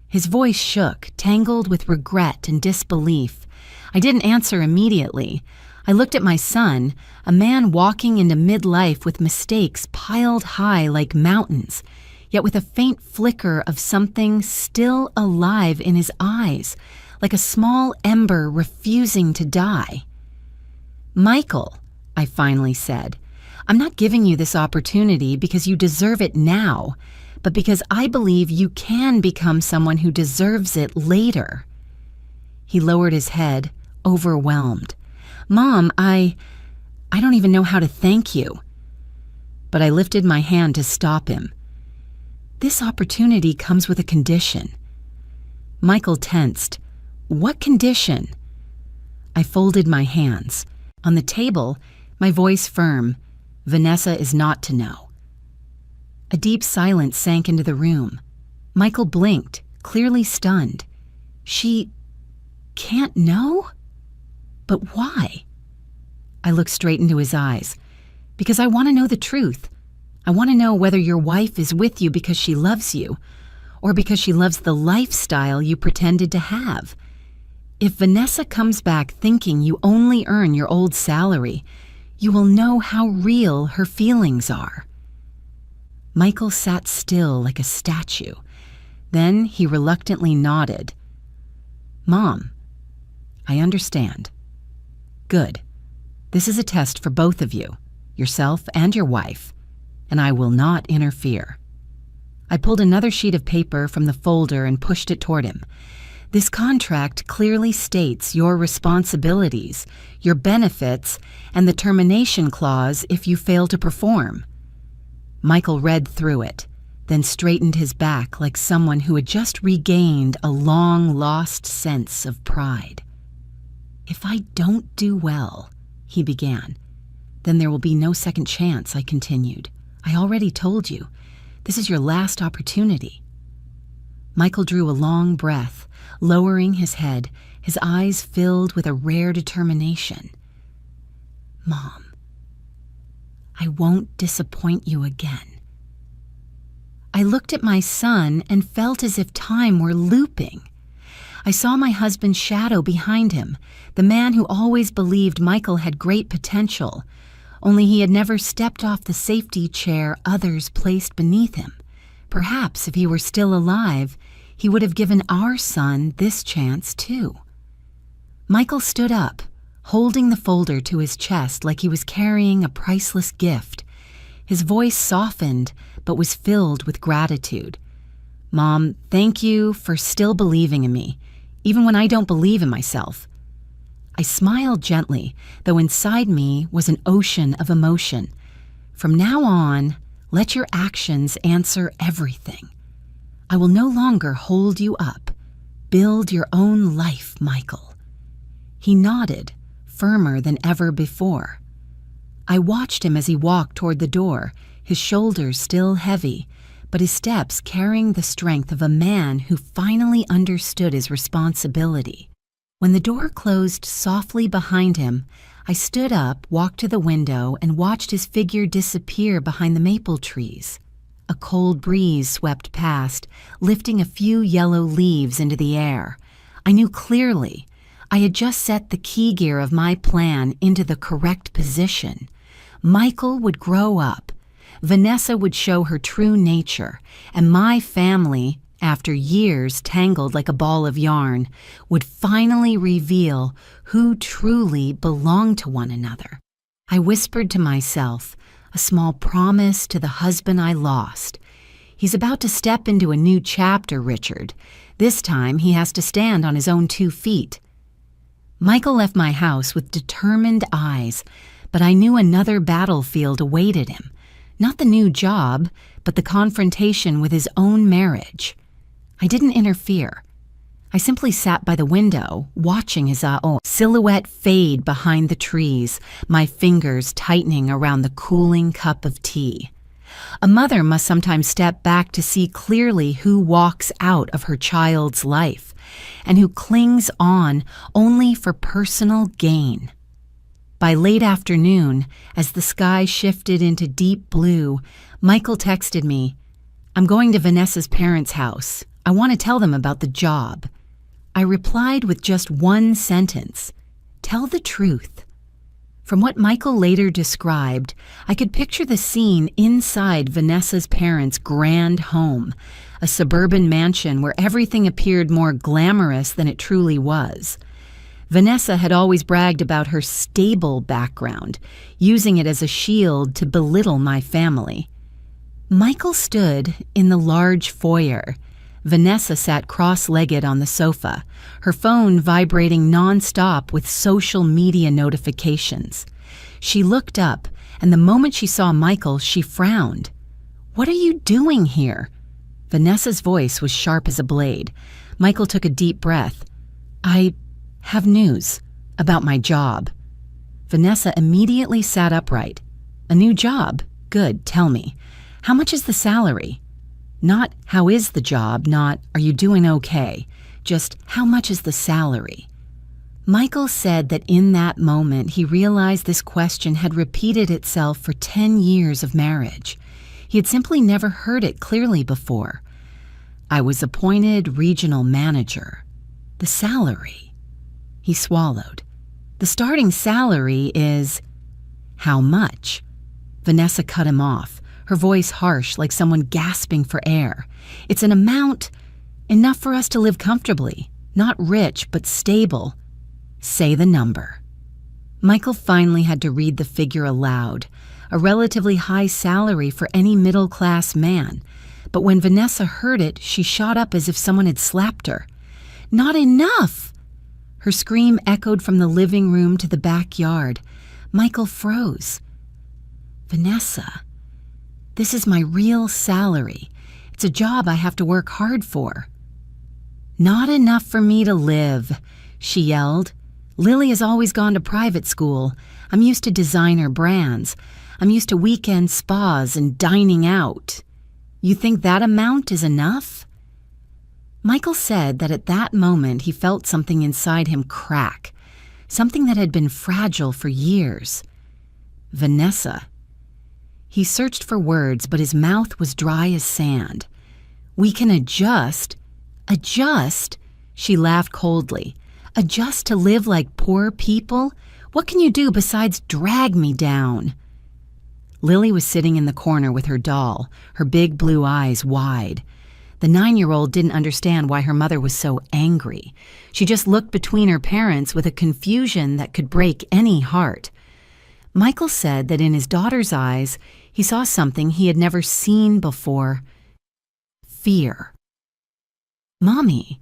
His voice shook, tangled with regret and disbelief. I didn't answer immediately. I looked at my son, a man walking into midlife with mistakes piled high like mountains, yet with a faint flicker of something still alive in his eyes, like a small ember refusing to die. "Michael," I finally said, "I'm not giving you this opportunity because you deserve it now, but because I believe you can become someone who deserves it later." He lowered his head, overwhelmed. "Mom, I don't even know how to thank you." But I lifted my hand to stop him. "This opportunity comes with a condition." Michael tensed. "What condition?" I folded my hands. On the table, my voice firm. "Vanessa is not to know." A deep silence sank into the room. Michael blinked, clearly stunned. "She can't know? But why?" I looked straight into his eyes. "Because I want to know the truth. I want to know whether your wife is with you because she loves you, or because she loves the lifestyle you pretended to have. If Vanessa comes back thinking you only earn your old salary, you will know how real her feelings are." Michael sat still like a statue. Then he reluctantly nodded. "Mom, I understand. Good. This is a test for both of you, yourself and your wife, and I will not interfere." I pulled another sheet of paper from the folder and pushed it toward him. "This contract clearly states your responsibilities, your benefits, and the termination clause if you fail to perform." Michael read through it, then straightened his back like someone who had just regained a long-lost sense of pride. "If I don't do well," he began. "Then there will be no second chance," I continued. "I already told you. This is your last opportunity." Michael drew a long breath, lowering his head, his eyes filled with a rare determination. "Mom, I won't disappoint you again." I looked at my son and felt as if time were looping. I saw my husband's shadow behind him, the man who always believed Michael had great potential, only he had never stepped off the safety chair others placed beneath him. Perhaps if he were still alive, he would have given our son this chance too. Michael stood up, holding the folder to his chest like he was carrying a priceless gift. His voice softened, but was filled with gratitude. "Mom, thank you for still believing in me, even when I don't believe in myself." I smiled gently, though inside me was an ocean of emotion. From now on, let your actions answer everything. I will no longer hold you up. Build your own life, Michael. He nodded, firmer than ever before. I watched him as he walked toward the door, his shoulders still heavy, but his steps carrying the strength of a man who finally understood his responsibility. When the door closed softly behind him, I stood up, walked to the window, and watched his figure disappear behind the maple trees. A cold breeze swept past, lifting a few yellow leaves into the air. I knew clearly I had just set the key gear of my plan into the correct position. Michael would grow up. Vanessa would show her true nature, and my family, after years tangled like a ball of yarn, would finally reveal who truly belonged to one another. I whispered to myself, a small promise to the husband I lost. He's about to step into a new chapter, Richard. This time he has to stand on his own 2 feet. Michael left my house with determined eyes, but I knew another battlefield awaited him. Not the new job, but the confrontation with his own marriage. I didn't interfere. I simply sat by the window, watching his silhouette fade behind the trees, my fingers tightening around the cooling cup of tea. A mother must sometimes step back to see clearly who walks out of her child's life, and who clings on only for personal gain. By late afternoon, as the sky shifted into deep blue, Michael texted me, "I'm going to Vanessa's parents' house. I want to tell them about the job." I replied with just one sentence, "Tell the truth." From what Michael later described, I could picture the scene inside Vanessa's parents' grand home, a suburban mansion where everything appeared more glamorous than it truly was. Vanessa had always bragged about her stable background, using it as a shield to belittle my family. Michael stood in the large foyer. Vanessa sat cross-legged on the sofa, her phone vibrating nonstop with social media notifications. She looked up, and the moment she saw Michael, she frowned. "What are you doing here?" Vanessa's voice was sharp as a blade. Michael took a deep breath. "I have news about my job." Vanessa immediately sat upright. "A new job? Good, tell me. How much is the salary?" Not how is the job, not are you doing okay, just how much is the salary? Michael said that in that moment he realized this question had repeated itself for 10 years of marriage. He had simply never heard it clearly before. "I was appointed regional manager. The salary." He swallowed. The starting salary is... How much? Vanessa cut him off, her voice harsh like someone gasping for air. It's an amount enough for us to live comfortably, not rich, but stable. Say the number. Michael finally had to read the figure aloud, a relatively high salary for any middle-class man. But when Vanessa heard it, she shot up as if someone had slapped her. Not enough! Her scream echoed from the living room to the backyard. Michael froze. Vanessa, this is my real salary. It's a job I have to work hard for. Not enough for me to live, she yelled. Lily has always gone to private school. I'm used to designer brands. I'm used to weekend spas and dining out. You think that amount is enough? Michael said that at that moment he felt something inside him crack, something that had been fragile for years. Vanessa. He searched for words, but his mouth was dry as sand. We can adjust. Adjust? She laughed coldly. Adjust to live like poor people? What can you do besides drag me down? Lily was sitting in the corner with her doll, her big blue eyes wide. The 9-year-old didn't understand why her mother was so angry. She just looked between her parents with a confusion that could break any heart. Michael said that in his daughter's eyes, he saw something he had never seen before. Fear. Mommy,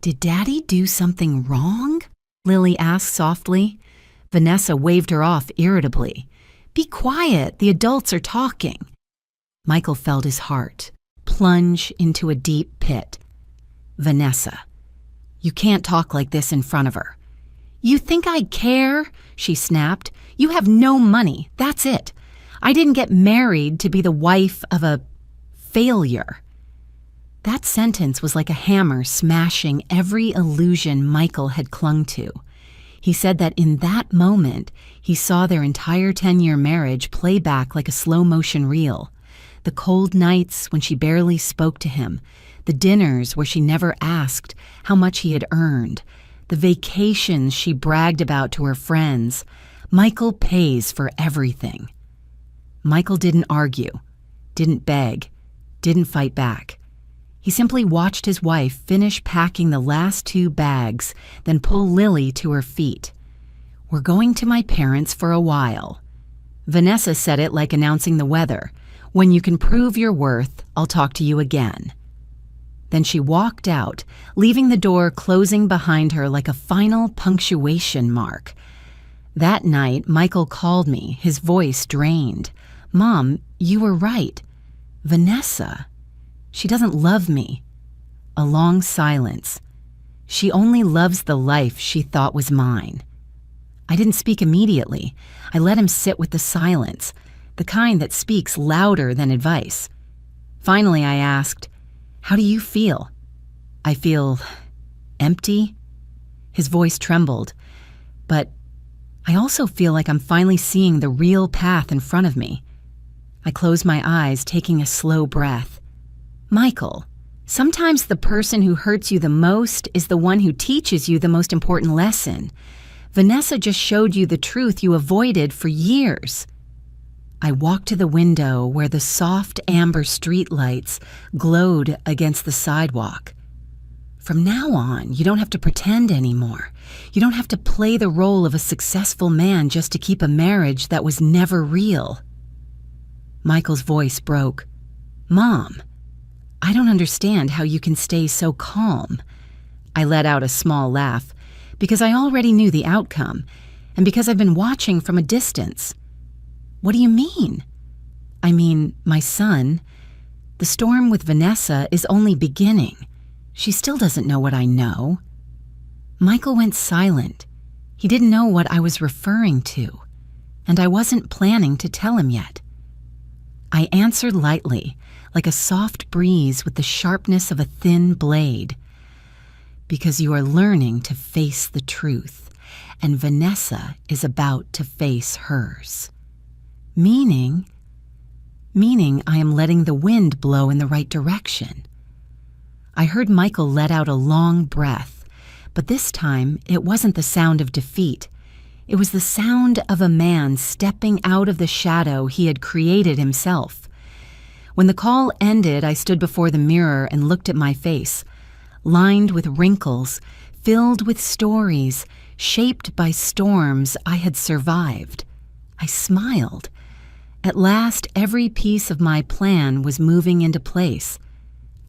did Daddy do something wrong? Lily asked softly. Vanessa waved her off irritably. Be quiet, the adults are talking. Michael felt his heart plunge into a deep pit. Vanessa, you can't talk like this in front of her. You think I care? She snapped. You have no money, that's it. I didn't get married to be the wife of a failure. That sentence was like a hammer smashing every illusion Michael had clung to. He said that in that moment, he saw their entire 10-year marriage play back like a slow-motion reel. The cold nights when she barely spoke to him, the dinners where she never asked how much he had earned, the vacations she bragged about to her friends. Michael pays for everything. Michael didn't argue, didn't beg, didn't fight back. He simply watched his wife finish packing the last 2 bags, then pull Lily to her feet. We're going to my parents for a while. Vanessa said it like announcing the weather. When you can prove your worth, I'll talk to you again. Then she walked out, leaving the door closing behind her like a final punctuation mark. That night, Michael called me, his voice drained. Mom, you were right. Vanessa, she doesn't love me. A long silence. She only loves the life she thought was mine. I didn't speak immediately. I let him sit with the silence, the kind that speaks louder than advice. Finally, I asked, how do you feel? I feel empty. His voice trembled. But I also feel like I'm finally seeing the real path in front of me. I closed my eyes, taking a slow breath. Michael, sometimes the person who hurts you the most is the one who teaches you the most important lesson. Vanessa just showed you the truth you avoided for years. I walked to the window where the soft amber streetlights glowed against the sidewalk. From now on, you don't have to pretend anymore. You don't have to play the role of a successful man just to keep a marriage that was never real. Michael's voice broke. Mom, I don't understand how you can stay so calm. I let out a small laugh because I already knew the outcome and because I've been watching from a distance. What do you mean? I mean, my son, the storm with Vanessa is only beginning. She still doesn't know what I know. Michael went silent. He didn't know what I was referring to, and I wasn't planning to tell him yet. I answered lightly, like a soft breeze with the sharpness of a thin blade. Because you are learning to face the truth, and Vanessa is about to face hers. Meaning I am letting the wind blow in the right direction. I heard Michael let out a long breath, But this time, it wasn't the sound of defeat. It was the sound of a man stepping out of the shadow he had created himself. When the call ended, I stood before the mirror and looked at my face, lined with wrinkles, filled with stories, shaped by storms I had survived. I smiled. At last, every piece of my plan was moving into place.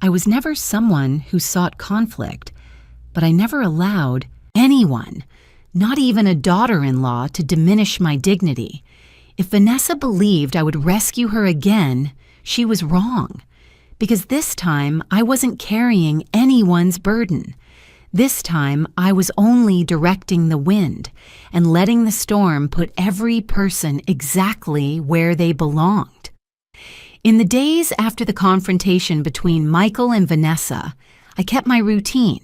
I was never someone who sought conflict, but I never allowed anyone, not even a daughter-in-law, to diminish my dignity. If Vanessa believed I would rescue her again, she was wrong, because this time I wasn't carrying anyone's burden. This time I was only directing the wind and letting the storm put every person exactly where they belonged. In the days after the confrontation between Michael and Vanessa, I kept my routine,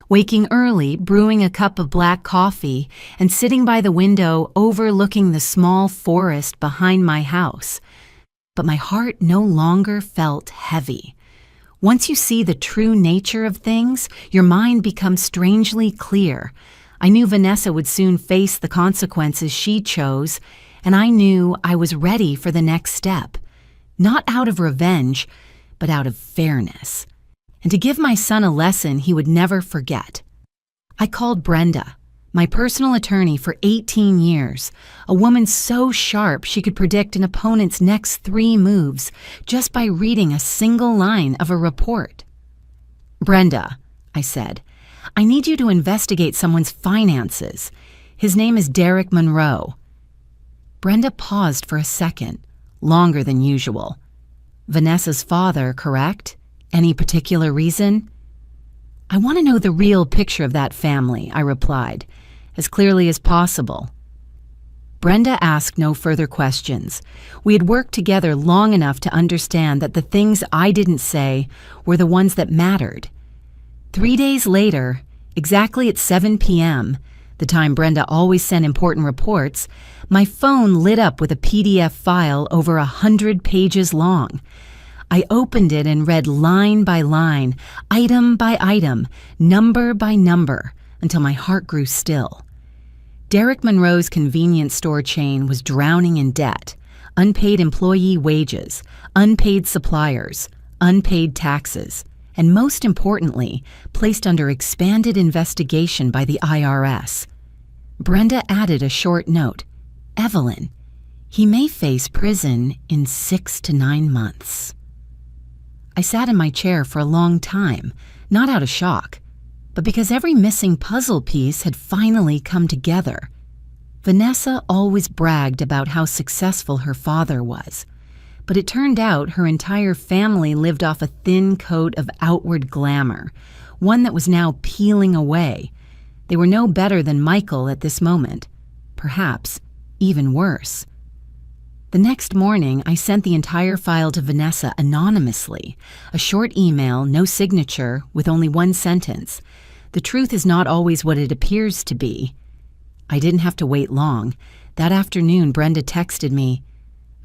waking early, brewing a cup of black coffee, and sitting by the window overlooking the small forest behind my house. But my heart no longer felt heavy. Once you see the true nature of things, your mind becomes strangely clear. I knew Vanessa would soon face the consequences she chose, and I knew I was ready for the next step. Not out of revenge, but out of fairness. And to give my son a lesson he would never forget. I called Brenda, my personal attorney for 18 years, a woman so sharp she could predict an opponent's next 3 moves just by reading a single line of a report. "Brenda," I said, "I need you to investigate someone's finances. His name is Derek Monroe." Brenda paused for a second, longer than usual. "Vanessa's father, correct? Any particular reason?" "I want to know the real picture of that family," I replied, as clearly as possible. Brenda asked no further questions. We had worked together long enough to understand that the things I didn't say were the ones that mattered. 3 days later, exactly at 7 p.m., the time Brenda always sent important reports, my phone lit up with a PDF file over 100 pages long. I opened it and read line by line, item by item, number by number, until my heart grew still. Derek Monroe's convenience store chain was drowning in debt, unpaid employee wages, unpaid suppliers, unpaid taxes, and most importantly, placed under expanded investigation by the IRS. Brenda added a short note, "Evelyn, he may face prison in 6 to 9 months." I sat in my chair for a long time, not out of shock, but because every missing puzzle piece had finally come together. Vanessa always bragged about how successful her father was, but it turned out her entire family lived off a thin coat of outward glamour, one that was now peeling away. They were no better than Michael at this moment, perhaps even worse. The next morning, I sent the entire file to Vanessa anonymously, a short email, no signature, with only one sentence. "The truth is not always what it appears to be." I didn't have to wait long. That afternoon, Brenda texted me,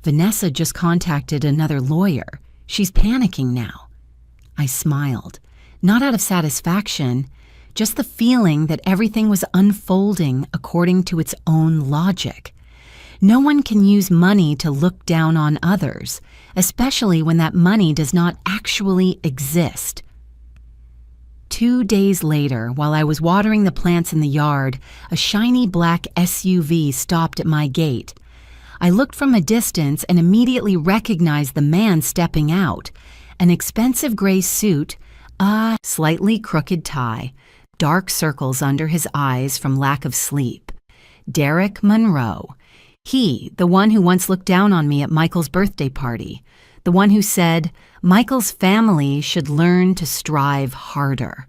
"Vanessa just contacted another lawyer. She's panicking now." I smiled, not out of satisfaction, just the feeling that everything was unfolding according to its own logic. No one can use money to look down on others, especially when that money does not actually exist. 2 days later, while I was watering the plants in the yard, a shiny black SUV stopped at my gate. I looked from a distance and immediately recognized the man stepping out, an expensive gray suit, a slightly crooked tie, dark circles under his eyes from lack of sleep. Derek Monroe. He, the one who once looked down on me at Michael's birthday party, the one who said, "Michael's family should learn to strive harder,"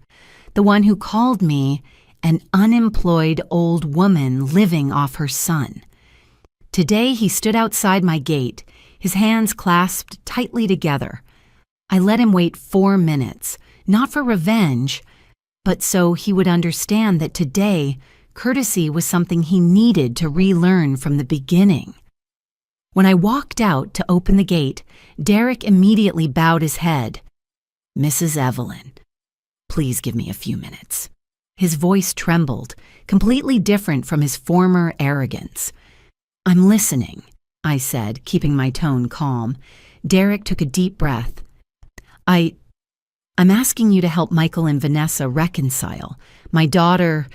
the one who called me an unemployed old woman living off her son. Today he stood outside my gate, his hands clasped tightly together. I let him wait 4 minutes, not for revenge, but so he would understand that today courtesy was something he needed to relearn from the beginning. When I walked out to open the gate, Derek immediately bowed his head. "Mrs. Evelyn, please give me a few minutes." His voice trembled, completely different from his former arrogance. "I'm listening," I said, keeping my tone calm. Derek took a deep breath. I'm asking you to help Michael and Vanessa reconcile. My daughter,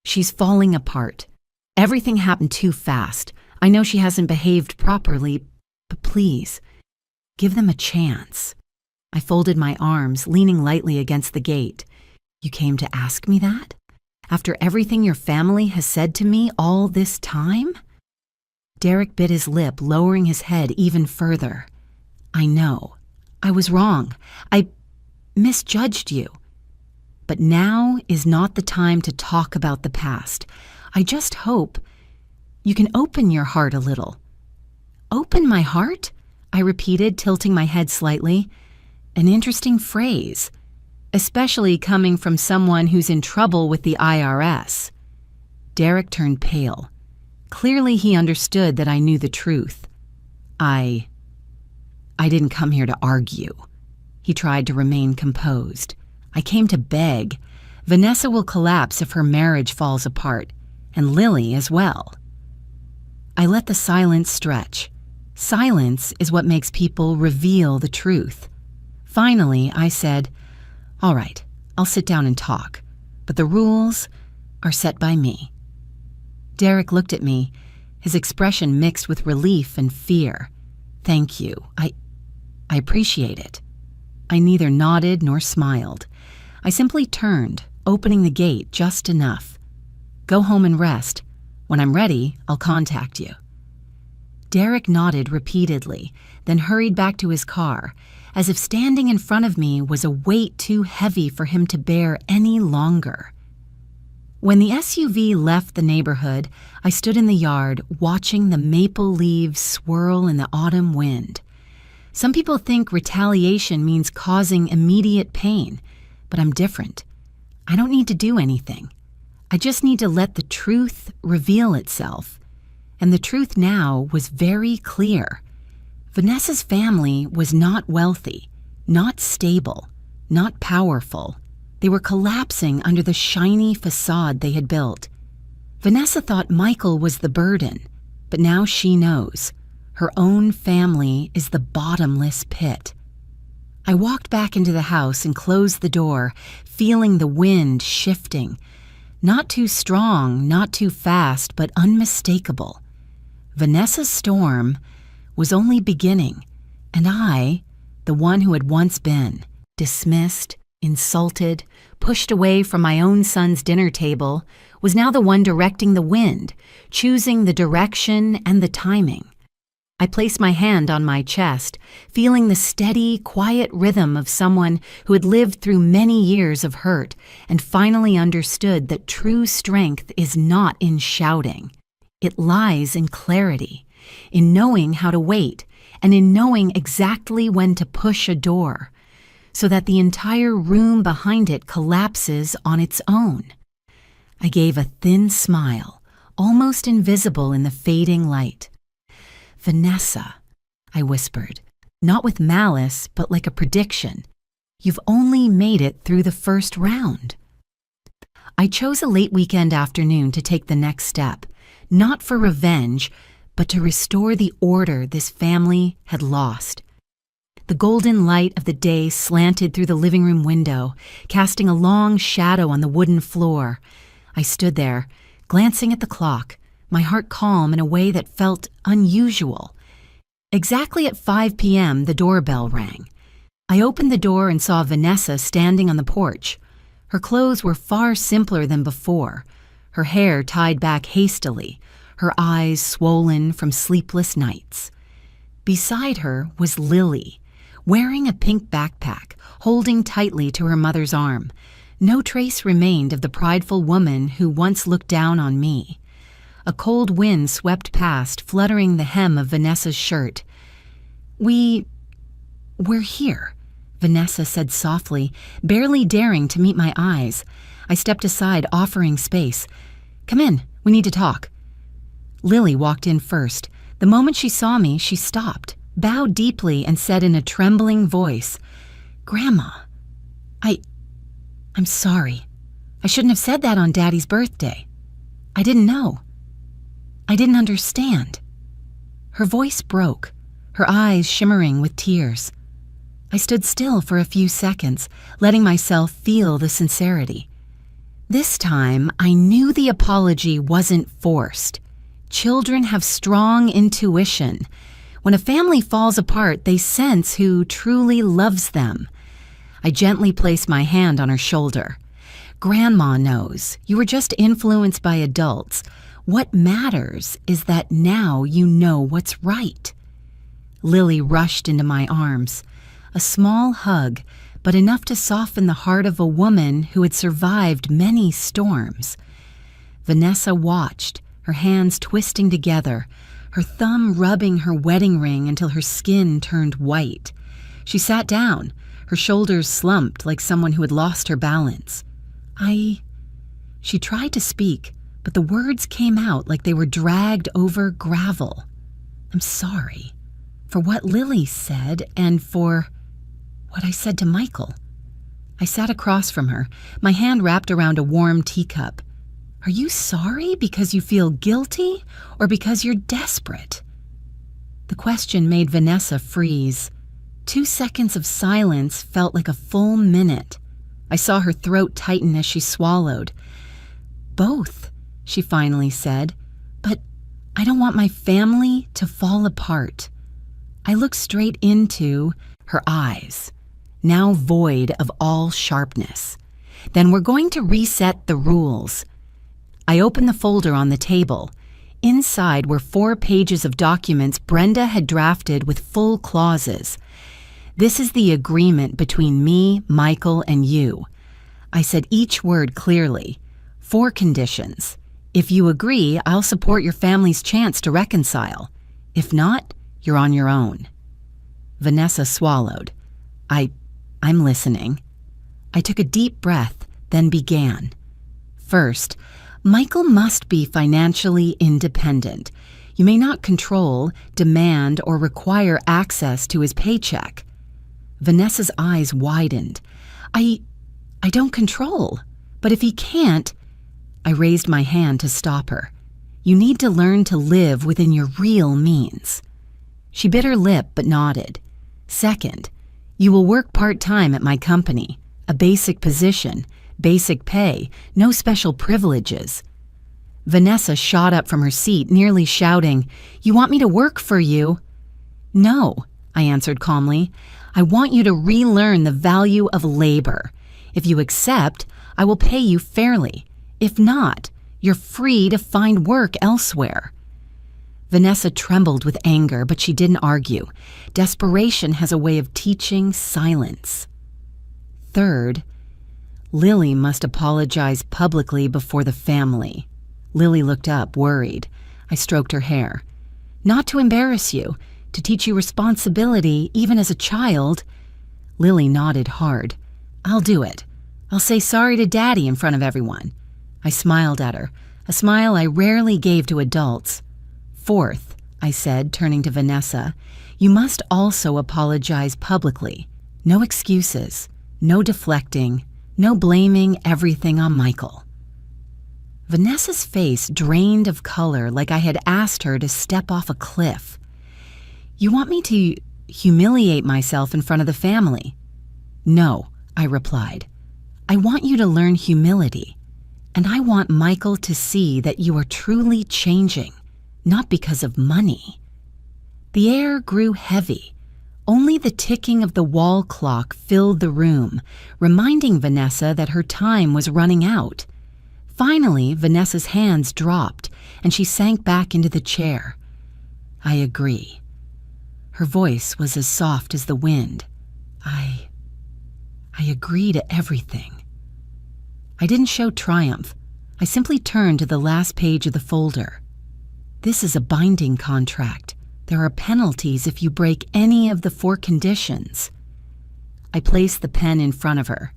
she's falling apart. Everything happened too fast. I know she hasn't behaved properly, but please, give them a chance." I folded my arms, leaning lightly against the gate. "You came to ask me that? After everything your family has said to me all this time?" Derek bit his lip, lowering his head even further. "I know. I was wrong. I misjudged you. But now is not the time to talk about the past. I just hope you can open your heart a little." "Open my heart?" I repeated, tilting my head slightly. An interesting phrase, especially coming from someone who's in trouble with the IRS. Derek turned pale. Clearly he understood that I knew the truth. I didn't come here to argue." He tried to remain composed. "I came to beg. Vanessa will collapse if her marriage falls apart, and Lily as well." I let the silence stretch. Silence is what makes people reveal the truth. Finally, I said, "All right, I'll sit down and talk, but the rules are set by me." Derek looked at me, his expression mixed with relief and fear. "Thank you. I appreciate it." I neither nodded nor smiled. I simply turned, opening the gate just enough. "Go home and rest. When I'm ready, I'll contact you." Derek nodded repeatedly, then hurried back to his car, as if standing in front of me was a weight too heavy for him to bear any longer. When the SUV left the neighborhood, I stood in the yard, watching the maple leaves swirl in the autumn wind. Some people think retaliation means causing immediate pain, but I'm different. I don't need to do anything. I just need to let the truth reveal itself. And the truth now was very clear. Vanessa's family was not wealthy, not stable, not powerful. They were collapsing under the shiny facade they had built. Vanessa thought Michael was the burden, but now she knows. Her own family is the bottomless pit. I walked back into the house and closed the door, feeling the wind shifting. Not too strong, not too fast, but unmistakable. Vanessa's storm was only beginning, and I, the one who had once been, dismissed, insulted, pushed away from my own son's dinner table, was now the one directing the wind, choosing the direction and the timing. I placed my hand on my chest, feeling the steady, quiet rhythm of someone who had lived through many years of hurt and finally understood that true strength is not in shouting. It lies in clarity, in knowing how to wait, and in knowing exactly when to push a door, so that the entire room behind it collapses on its own. I gave a thin smile, almost invisible in the fading light. "Vanessa," I whispered, not with malice, but like a prediction. "You've only made it through the first round." I chose a late weekend afternoon to take the next step, not for revenge, but to restore the order this family had lost. The golden light of the day slanted through the living room window, casting a long shadow on the wooden floor. I stood there, glancing at the clock, my heart calm in a way that felt unusual. Exactly at 5 p.m., the doorbell rang. I opened the door and saw Vanessa standing on the porch. Her clothes were far simpler than before, her hair tied back hastily, her eyes swollen from sleepless nights. Beside her was Lily, wearing a pink backpack, holding tightly to her mother's arm. No trace remained of the prideful woman who once looked down on me. A cold wind swept past, fluttering the hem of Vanessa's shirt. We're here," Vanessa said softly, barely daring to meet my eyes. I stepped aside, offering space. "Come in, we need to talk." Lily walked in first. The moment she saw me, she stopped, bowed deeply, and said in a trembling voice, "Grandma, I'm sorry." I shouldn't have said that on Daddy's birthday. I didn't know. I didn't understand. Her voice broke, her eyes shimmering with tears. I stood still for a few seconds, letting myself feel the sincerity. This time, I knew the apology wasn't forced. Children have strong intuition. When a family falls apart, they sense who truly loves them. I gently placed my hand on her shoulder. Grandma knows. You were just influenced by adults. What matters is that now you know what's right. Lily rushed into my arms. A small hug, but enough to soften the heart of a woman who had survived many storms. Vanessa watched, her hands twisting together, her thumb rubbing her wedding ring until her skin turned white. She sat down, her shoulders slumped like someone who had lost her balance. She tried to speak, but the words came out like they were dragged over gravel. I'm sorry for what Lily said and for what I said to Michael. I sat across from her, my hand wrapped around a warm teacup. Are you sorry because you feel guilty or because you're desperate? The question made Vanessa freeze. 2 seconds of silence felt like a full minute. I saw her throat tighten as she swallowed. Both, she finally said, but I don't want my family to fall apart. I looked straight into her eyes, now void of all sharpness. Then we're going to reset the rules. I opened the folder on the table. Inside were 4 pages of documents Brenda had drafted with full clauses. This is the agreement between me, Michael, and you. I said each word clearly. 4 conditions. If you agree, I'll support your family's chance to reconcile. If not, you're on your own. Vanessa swallowed. I'm listening. I took a deep breath, then began. First, Michael must be financially independent. You may not control, demand, or require access to his paycheck. Vanessa's eyes widened. I don't control, but if he can't, I raised my hand to stop her. You need to learn to live within your real means. She bit her lip but nodded. Second, you will work part-time at my company, a basic position, basic pay, no special privileges. Vanessa shot up from her seat, nearly shouting, "You want me to work for you?" "No," I answered calmly. "I want you to relearn the value of labor. If you accept, I will pay you fairly. If not, you're free to find work elsewhere." Vanessa trembled with anger, but she didn't argue. Desperation has a way of teaching silence. Third, Lily must apologize publicly before the family. Lily looked up, worried. I stroked her hair. "Not to embarrass you, to teach you responsibility even as a child." Lily nodded hard. "I'll do it. I'll say sorry to Daddy in front of everyone." I smiled at her, a smile I rarely gave to adults. "Fourth," I said, turning to Vanessa, "you must also apologize publicly. No excuses, no deflecting, no blaming everything on Michael." Vanessa's face drained of color like I had asked her to step off a cliff. "You want me to humiliate myself in front of the family?" "No," I replied. "I want you to learn humility, and I want Michael to see that you are truly changing, not because of money." The air grew heavy. Only the ticking of the wall clock filled the room, reminding Vanessa that her time was running out. Finally, Vanessa's hands dropped, and she sank back into the chair. "I agree." Her voice was as soft as the wind. I agree to everything." I didn't show triumph. I simply turned to the last page of the folder. "This is a binding contract. There are penalties if you break any of the 4 conditions." I placed the pen in front of her.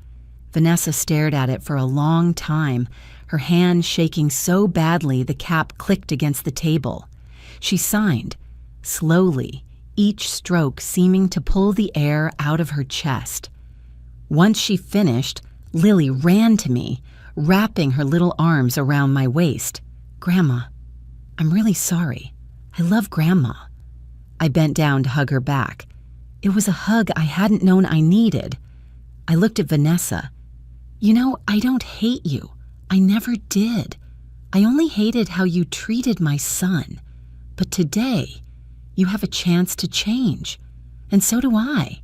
Vanessa stared at it for a long time, her hand shaking so badly the cap clicked against the table. She signed, slowly, each stroke seeming to pull the air out of her chest. Once she finished, Lily ran to me, wrapping her little arms around my waist. "Grandma, I'm really sorry. I love Grandma." I bent down to hug her back. It was a hug I hadn't known I needed. I looked at Vanessa. "You know, I don't hate you. I never did. I only hated how you treated my son. But today, you have a chance to change. And so do I."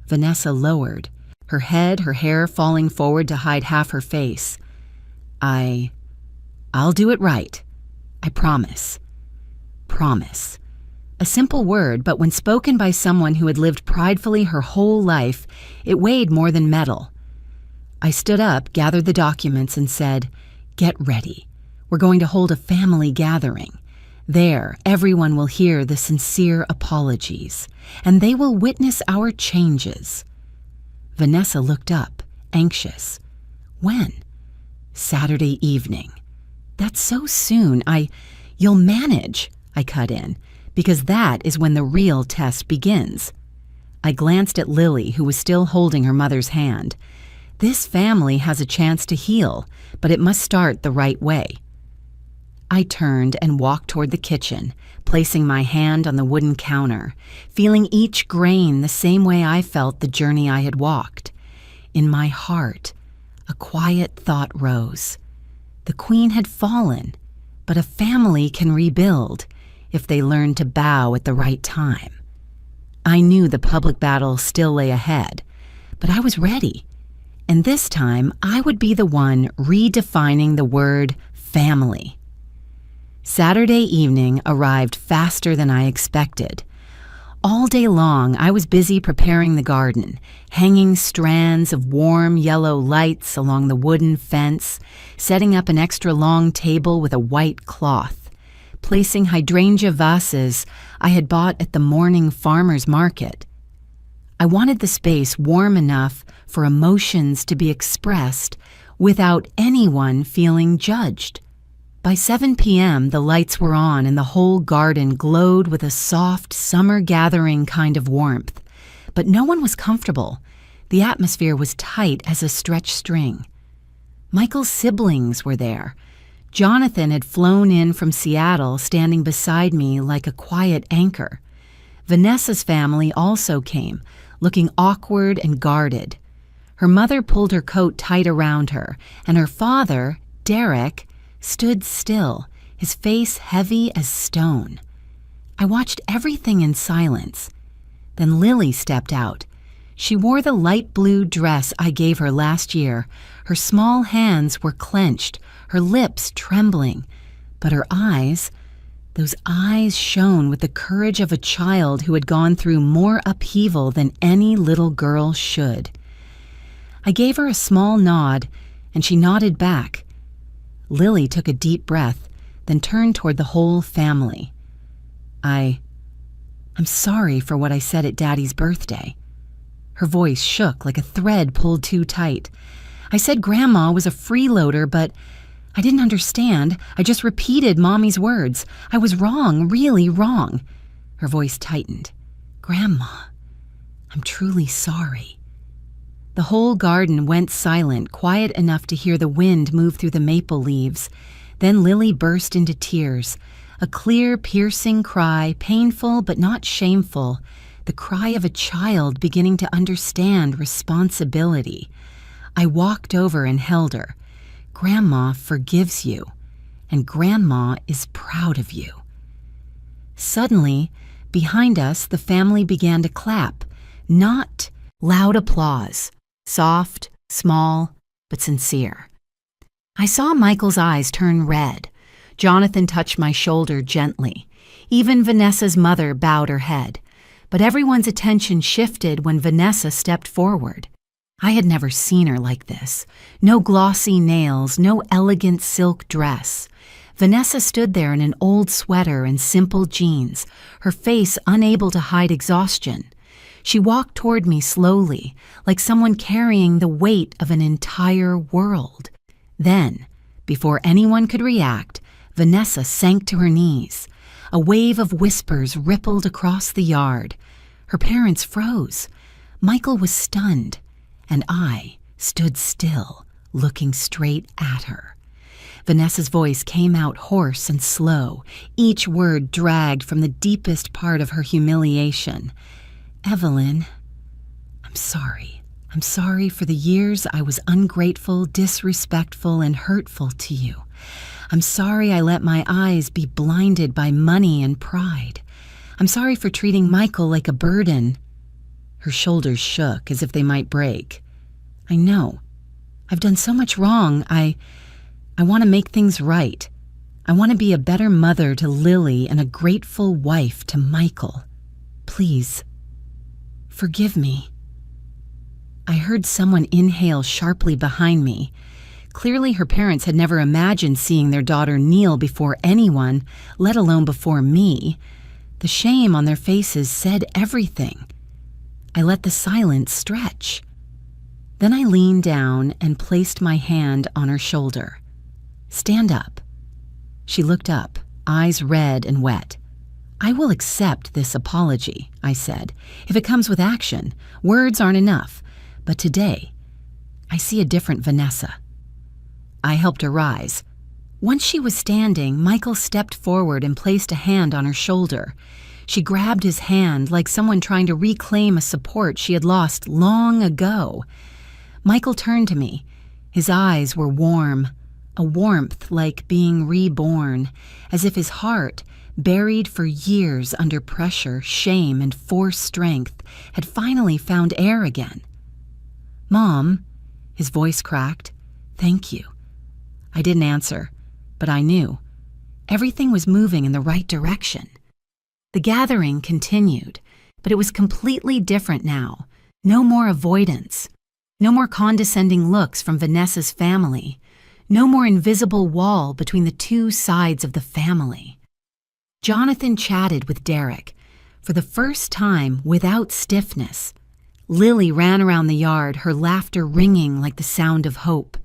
Vanessa lowered, her head, her hair falling forward to hide half her face. I'll do it right. I promise." Promise. A simple word, but when spoken by someone who had lived pridefully her whole life, it weighed more than metal. I stood up, gathered the documents, and said, "Get ready. We're going to hold a family gathering. There, everyone will hear the sincere apologies, and they will witness our changes." Vanessa looked up, anxious. "When?" "Saturday evening." "That's so soon. You'll manage," I cut in, "because that is when the real test begins." I glanced at Lily, who was still holding her mother's hand. This family has a chance to heal, but it must start the right way. I turned and walked toward the kitchen, placing my hand on the wooden counter, feeling each grain the same way I felt the journey I had walked. In my heart, a quiet thought rose. The queen had fallen, but a family can rebuild if they learn to bow at the right time. I knew the public battle still lay ahead, but I was ready. And this time, I would be the one redefining the word family. Saturday evening arrived faster than I expected. All day long, I was busy preparing the garden, hanging strands of warm yellow lights along the wooden fence, setting up an extra long table with a white cloth, placing hydrangea vases I had bought at the morning farmer's market. I wanted the space warm enough for emotions to be expressed without anyone feeling judged. By 7 p.m., the lights were on and the whole garden glowed with a soft, summer gathering kind of warmth. But no one was comfortable. The atmosphere was tight as a stretched string. Michael's siblings were there. Jonathan had flown in from Seattle, standing beside me like a quiet anchor. Vanessa's family also came, looking awkward and guarded. Her mother pulled her coat tight around her, and her father, Derek, stood still, his face heavy as stone. I watched everything in silence. Then Lily stepped out. She wore the light blue dress I gave her last year. Her small hands were clenched, her lips trembling, but her eyes, those eyes shone with the courage of a child who had gone through more upheaval than any little girl should. I gave her a small nod, and she nodded back. Lily took a deep breath, then turned toward the whole family. I'm sorry for what I said at Daddy's birthday." Her voice shook like a thread pulled too tight. "I said Grandma was a freeloader, but I didn't understand. I just repeated Mommy's words. I was wrong, really wrong." Her voice tightened. "Grandma, I'm truly sorry." The whole garden went silent, quiet enough to hear the wind move through the maple leaves. Then Lily burst into tears, a clear, piercing cry, painful but not shameful, the cry of a child beginning to understand responsibility. I walked over and held her. "Grandma forgives you, and Grandma is proud of you." Suddenly, behind us, the family began to clap, not loud applause. Soft, small, but sincere. I saw Michael's eyes turn red. Jonathan touched my shoulder gently. Even Vanessa's mother bowed her head. But everyone's attention shifted when Vanessa stepped forward. I had never seen her like this. No glossy nails, no elegant silk dress. Vanessa stood there in an old sweater and simple jeans, her face unable to hide exhaustion. She walked toward me slowly, like someone carrying the weight of an entire world. Then, before anyone could react, Vanessa sank to her knees. A wave of whispers rippled across the yard. Her parents froze. Michael was stunned, and I stood still, looking straight at her. Vanessa's voice came out hoarse and slow, each word dragged from the deepest part of her humiliation. "Evelyn, I'm sorry. I'm sorry for the years I was ungrateful, disrespectful, and hurtful to you. I'm sorry I let my eyes be blinded by money and pride. I'm sorry for treating Michael like a burden." Her shoulders shook as if they might break. "I know. I've done so much wrong. I want to make things right. I want to be a better mother to Lily and a grateful wife to Michael. Please, forgive me." I heard someone inhale sharply behind me. Clearly her parents had never imagined seeing their daughter kneel before anyone, let alone before me. The shame on their faces said everything. I let the silence stretch. Then I leaned down and placed my hand on her shoulder. "Stand up." She looked up, eyes red and wet. "I will accept this apology," I said, "if it comes with action. Words aren't enough. But today, I see a different Vanessa." I helped her rise. Once she was standing, Michael stepped forward and placed a hand on her shoulder. She grabbed his hand like someone trying to reclaim a support she had lost long ago. Michael turned to me. His eyes were warm, a warmth like being reborn, as if his heart, buried for years under pressure, shame, and forced strength, had finally found air again. "Mom," his voice cracked, "thank you." I didn't answer, but I knew. Everything was moving in the right direction. The gathering continued, but it was completely different now. No more avoidance. No more condescending looks from Vanessa's family. No more invisible wall between the two sides of the family. Jonathan chatted with Derek, for the first time without stiffness. Lily ran around the yard, her laughter ringing like the sound of hope.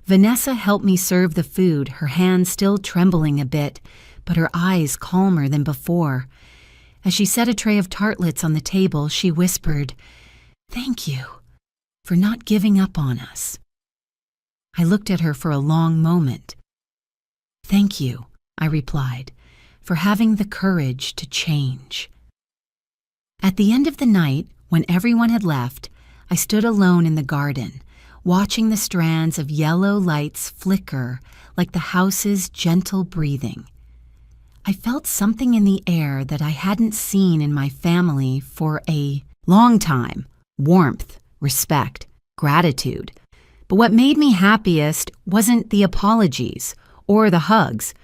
Vanessa helped me serve the food, her hands still trembling a bit, but her eyes calmer than before. As she set a tray of tartlets on the table, she whispered, "Thank you for not giving up on us." I looked at her for a long moment. "Thank you," I replied, "for having the courage to change." At the end of the night, when everyone had left, I stood alone in the garden, watching the strands of yellow lights flicker like the house's gentle breathing. I felt something in the air that I hadn't seen in my family for a long time: warmth, respect, gratitude. But what made me happiest wasn't the apologies or the hugs.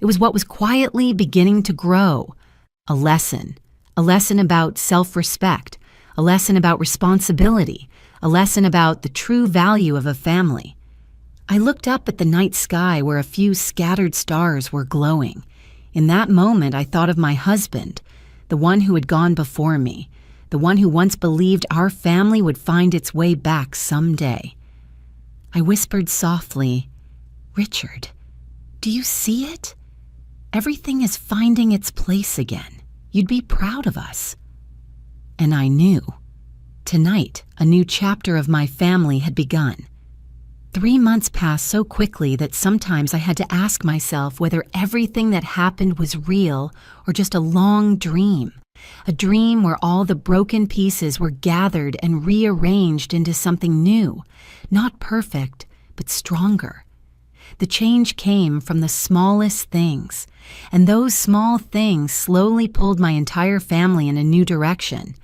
It was what was quietly beginning to grow. A lesson about self-respect, a lesson about responsibility, a lesson about the true value of a family. I looked up at the night sky where a few scattered stars were glowing. In that moment, I thought of my husband, the one who had gone before me, the one who once believed our family would find its way back someday. I whispered softly, "Richard, do you see it? Everything is finding its place again. You'd be proud of us." And I knew. Tonight, a new chapter of my family had begun. 3 months passed so quickly that sometimes I had to ask myself whether everything that happened was real or just a long dream. A dream where all the broken pieces were gathered and rearranged into something new, not perfect, but stronger. The change came from the smallest things, and those small things slowly pulled my entire family in a new direction.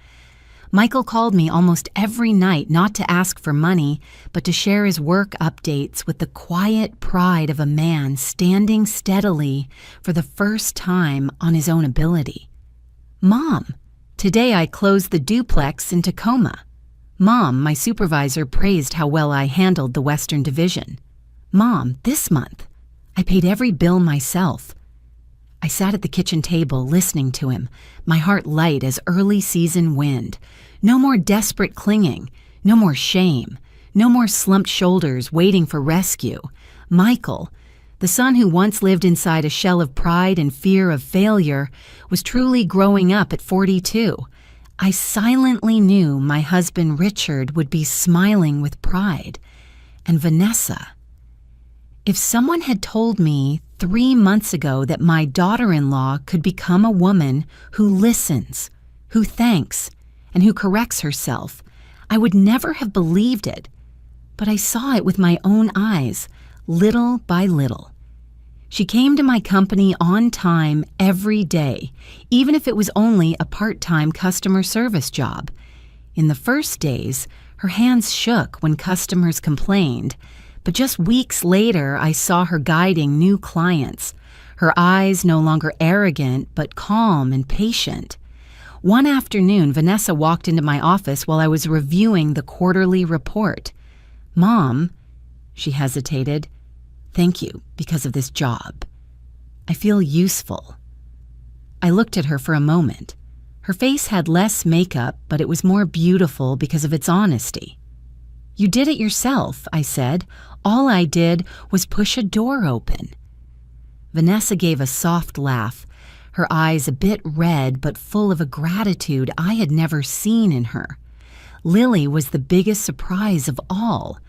Michael called me almost every night not to ask for money, but to share his work updates with the quiet pride of a man standing steadily for the first time on his own ability. "Mom, today I closed the duplex in Tacoma." "Mom," my supervisor praised how well I handled the Western Division. "Mom, this month, I paid every bill myself." I sat at the kitchen table listening to him, my heart light as early season wind. No more desperate clinging, no more shame, no more slumped shoulders waiting for rescue. Michael, the son who once lived inside a shell of pride and fear of failure, was truly growing up at 42. I silently knew my husband Richard would be smiling with pride. and Vanessa. If someone had told me 3 months ago that my daughter-in-law could become a woman who listens, who thanks, and who corrects herself, I would never have believed it. But I saw it with my own eyes, little by little. She came to my company on time every day, even if it was only a part-time customer service job. In the first days, her hands shook when customers complained, but just weeks later I saw her guiding new clients, her eyes no longer arrogant but calm and patient. One afternoon, Vanessa walked into my office while I was reviewing the quarterly report. "Mom," she hesitated, "thank you because of this job. I feel useful." I looked at her for a moment. Her face had less makeup, but it was more beautiful because of its honesty. "You did it yourself," I said. "All I did was push a door open." Vanessa gave a soft laugh, her eyes a bit red but full of a gratitude I had never seen in her. Lily was the biggest surprise of all.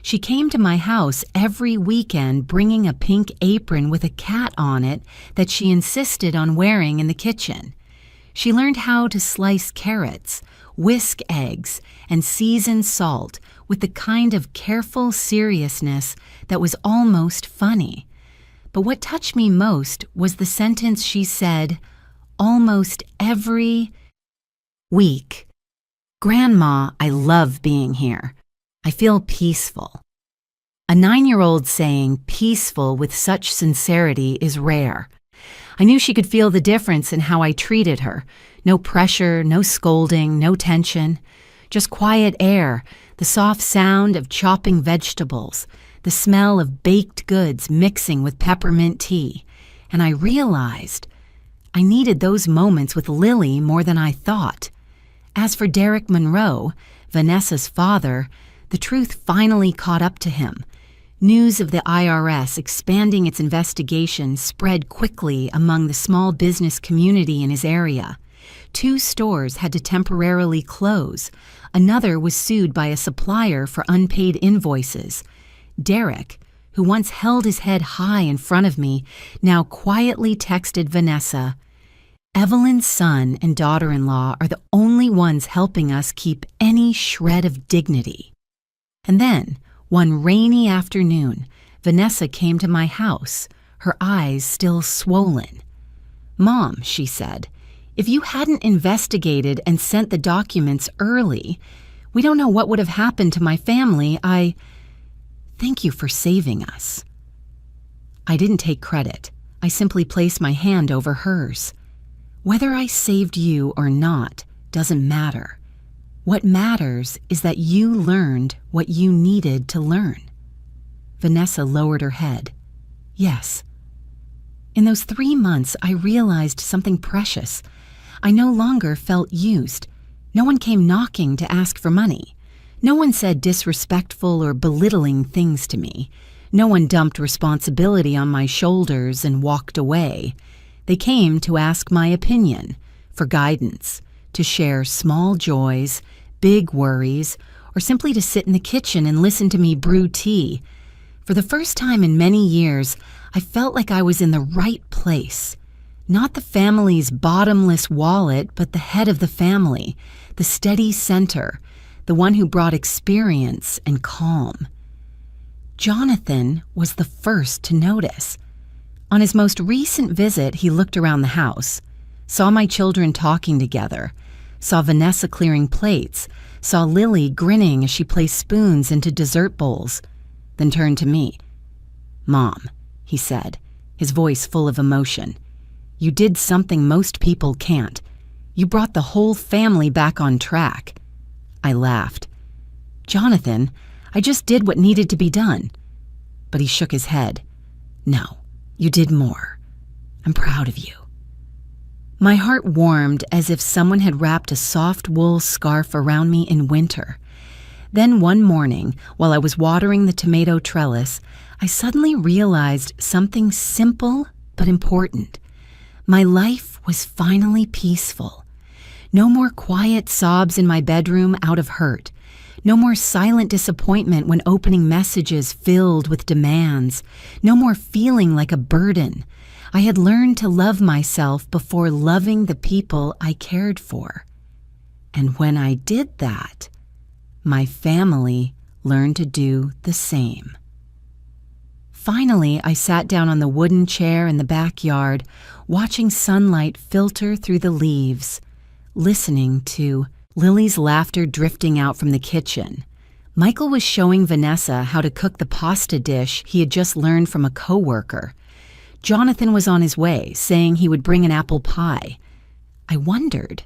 She came to my house every weekend bringing a pink apron with a cat on it that she insisted on wearing in the kitchen. She learned how to slice carrots, whisk eggs, and season salt with the kind of careful seriousness that was almost funny. But what touched me most was the sentence she said almost every week. "Grandma, I love being here. I feel peaceful." A 9-year-old saying peaceful with such sincerity is rare. I knew she could feel the difference in how I treated her. No pressure, no scolding, no tension. Just quiet air, the soft sound of chopping vegetables, the smell of baked goods mixing with peppermint tea. And I realized I needed those moments with Lily more than I thought. As for Derek Monroe, Vanessa's father, the truth finally caught up to him. News of the IRS expanding its investigation spread quickly among the small business community in his area. 2 stores had to temporarily close. Another was sued by a supplier for unpaid invoices. Derek, who once held his head high in front of me, now quietly texted Vanessa, "Evelyn's son and daughter-in-law are the only ones helping us keep any shred of dignity." And then, one rainy afternoon, Vanessa came to my house, her eyes still swollen. "Mom," she said, "if you hadn't investigated and sent the documents early, we don't know what would have happened to my family. Thank you for saving us." I didn't take credit. I simply placed my hand over hers. "Whether I saved you or not doesn't matter. What matters is that you learned what you needed to learn." Vanessa lowered her head. "Yes." In those 3 months, I realized something precious. I no longer felt used. No one came knocking to ask for money. No one said disrespectful or belittling things to me. No one dumped responsibility on my shoulders and walked away. They came to ask my opinion, for guidance, to share small joys, big worries, or simply to sit in the kitchen and listen to me brew tea. For the first time in many years, I felt like I was in the right place. Not the family's bottomless wallet, but the head of the family, the steady center, the one who brought experience and calm. Jonathan was the first to notice. On his most recent visit, he looked around the house, saw my children talking together, saw Vanessa clearing plates, saw Lily grinning as she placed spoons into dessert bowls, then turned to me. "Mom," he said, his voice full of emotion, "you did something most people can't. You brought the whole family back on track." I laughed. "Jonathan, I just did what needed to be done." But he shook his head. "No, you did more. I'm proud of you." My heart warmed as if someone had wrapped a soft wool scarf around me in winter. Then one morning, while I was watering the tomato trellis, I suddenly realized something simple but important. My life was finally peaceful. No more quiet sobs in my bedroom out of hurt. No more silent disappointment when opening messages filled with demands. No more feeling like a burden. I had learned to love myself before loving the people I cared for. And when I did that, my family learned to do the same. Finally, I sat down on the wooden chair in the backyard, watching sunlight filter through the leaves, listening to Lily's laughter drifting out from the kitchen. Michael was showing Vanessa how to cook the pasta dish he had just learned from a coworker. Jonathan was on his way, saying he would bring an apple pie. I wondered.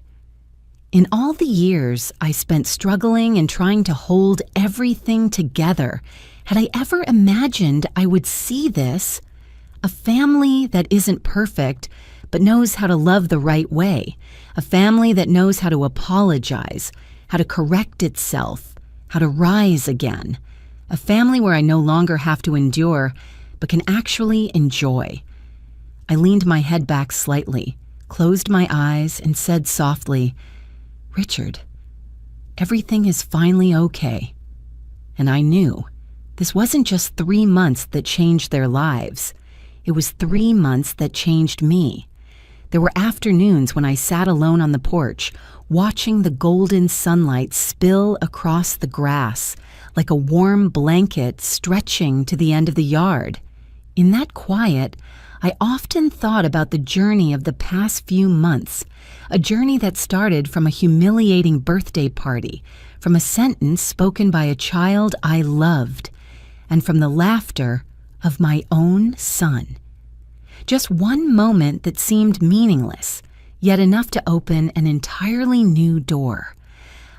In all the years I spent struggling and trying to hold everything together, had I ever imagined I would see this? A family that isn't perfect, but knows how to love the right way. A family that knows how to apologize, how to correct itself, how to rise again. A family where I no longer have to endure, but can actually enjoy. I leaned my head back slightly, closed my eyes, and said softly, "Richard, everything is finally okay." And I knew this wasn't just 3 months that changed their lives. It was 3 months that changed me. There were afternoons when I sat alone on the porch, watching the golden sunlight spill across the grass, like a warm blanket stretching to the end of the yard. In that quiet, I often thought about the journey of the past few months, a journey that started from a humiliating birthday party, from a sentence spoken by a child I loved, and from the laughter of my own son. Just one moment that seemed meaningless, yet enough to open an entirely new door.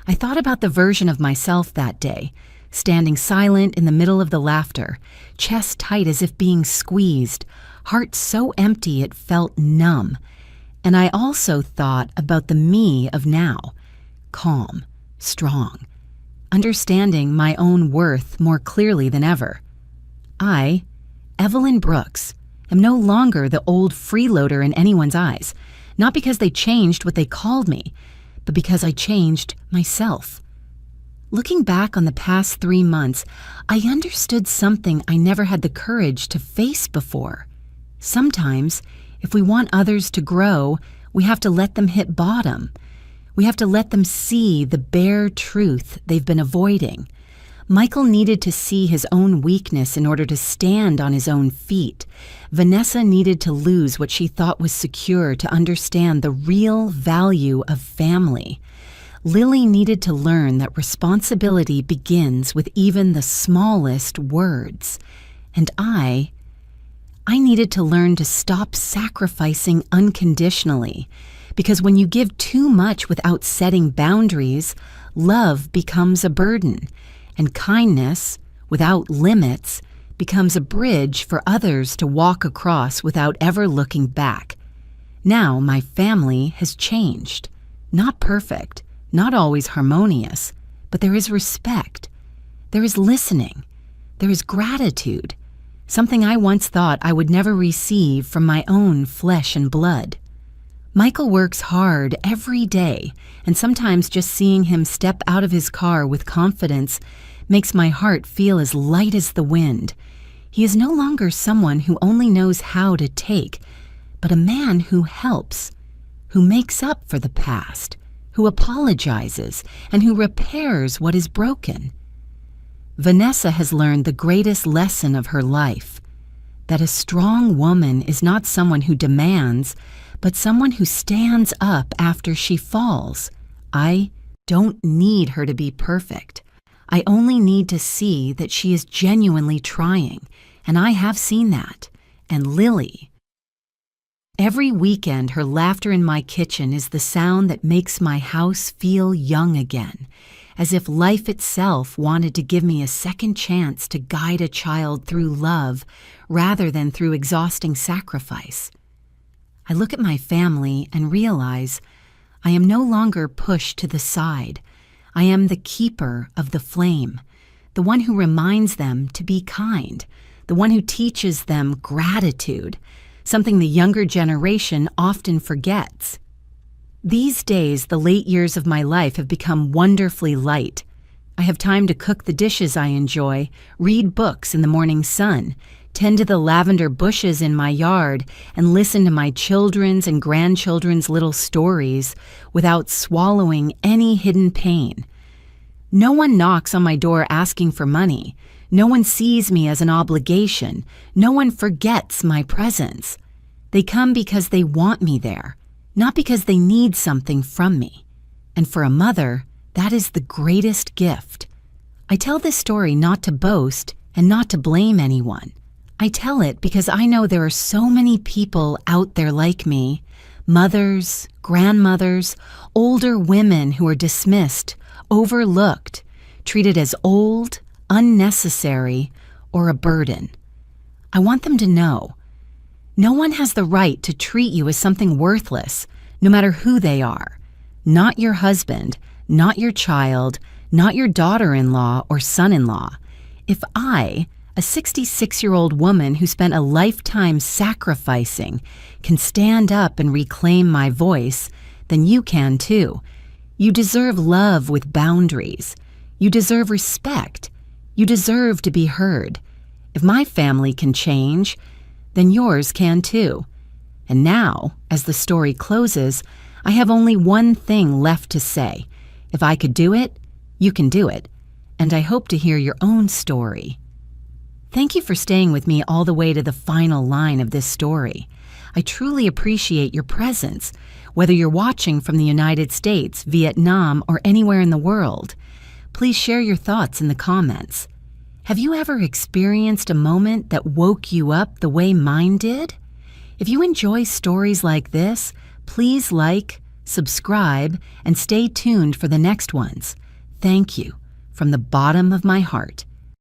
I thought about the version of myself that day, standing silent in the middle of the laughter, chest tight as if being squeezed, heart so empty it felt numb. And I also thought about the me of now, calm, strong, understanding my own worth more clearly than ever. I, Evelyn Brooks, am no longer the old freeloader in anyone's eyes, not because they changed what they called me, but because I changed myself. Looking back on the past 3 months, I understood something I never had the courage to face before. Sometimes, if we want others to grow, we have to let them hit bottom. We have to let them see the bare truth they've been avoiding. Michael needed to see his own weakness in order to stand on his own feet. Vanessa needed to lose what she thought was secure to understand the real value of family. Lily needed to learn that responsibility begins with even the smallest words. And I needed to learn to stop sacrificing unconditionally, because when you give too much without setting boundaries, love becomes a burden, and kindness, without limits, becomes a bridge for others to walk across without ever looking back. Now my family has changed. Not perfect, not always harmonious, but there is respect. There is listening. There is gratitude. Something I once thought I would never receive from my own flesh and blood. Michael works hard every day, and sometimes just seeing him step out of his car with confidence makes my heart feel as light as the wind. He is no longer someone who only knows how to take, but a man who helps, who makes up for the past, who apologizes, and who repairs what is broken. Vanessa has learned the greatest lesson of her life, that a strong woman is not someone who demands, but someone who stands up after she falls. I don't need her to be perfect. I only need to see that she is genuinely trying, and I have seen that. And Lily. Every weekend, her laughter in my kitchen is the sound that makes my house feel young again, as if life itself wanted to give me a second chance to guide a child through love rather than through exhausting sacrifice. I look at my family and realize I am no longer pushed to the side. I am the keeper of the flame, the one who reminds them to be kind, the one who teaches them gratitude, something the younger generation often forgets. These days, the late years of my life have become wonderfully light. I have time to cook the dishes I enjoy, read books in the morning sun, tend to the lavender bushes in my yard, and listen to my children's and grandchildren's little stories without swallowing any hidden pain. No one knocks on my door asking for money. No one sees me as an obligation. No one forgets my presence. They come because they want me there, not because they need something from me. And for a mother, that is the greatest gift. I tell this story not to boast and not to blame anyone. I tell it because I know there are so many people out there like me, mothers, grandmothers, older women who are dismissed, overlooked, treated as old, unnecessary, or a burden. I want them to know, no one has the right to treat you as something worthless, no matter who they are. Not your husband, not your child, not your daughter-in-law or son-in-law. If I, a 66-year-old woman who spent a lifetime sacrificing, can stand up and reclaim my voice, then you can too. You deserve love with boundaries. You deserve respect. You deserve to be heard. If my family can change, then yours can too. And now, as the story closes, I have only one thing left to say. If I could do it, you can do it. And I hope to hear your own story. Thank you for staying with me all the way to the final line of this story. I truly appreciate your presence, whether you're watching from the United States, Vietnam, or anywhere in the world. Please share your thoughts in the comments. Have you ever experienced a moment that woke you up the way mine did? If you enjoy stories like this, please like, subscribe, and stay tuned for the next ones. Thank you from the bottom of my heart.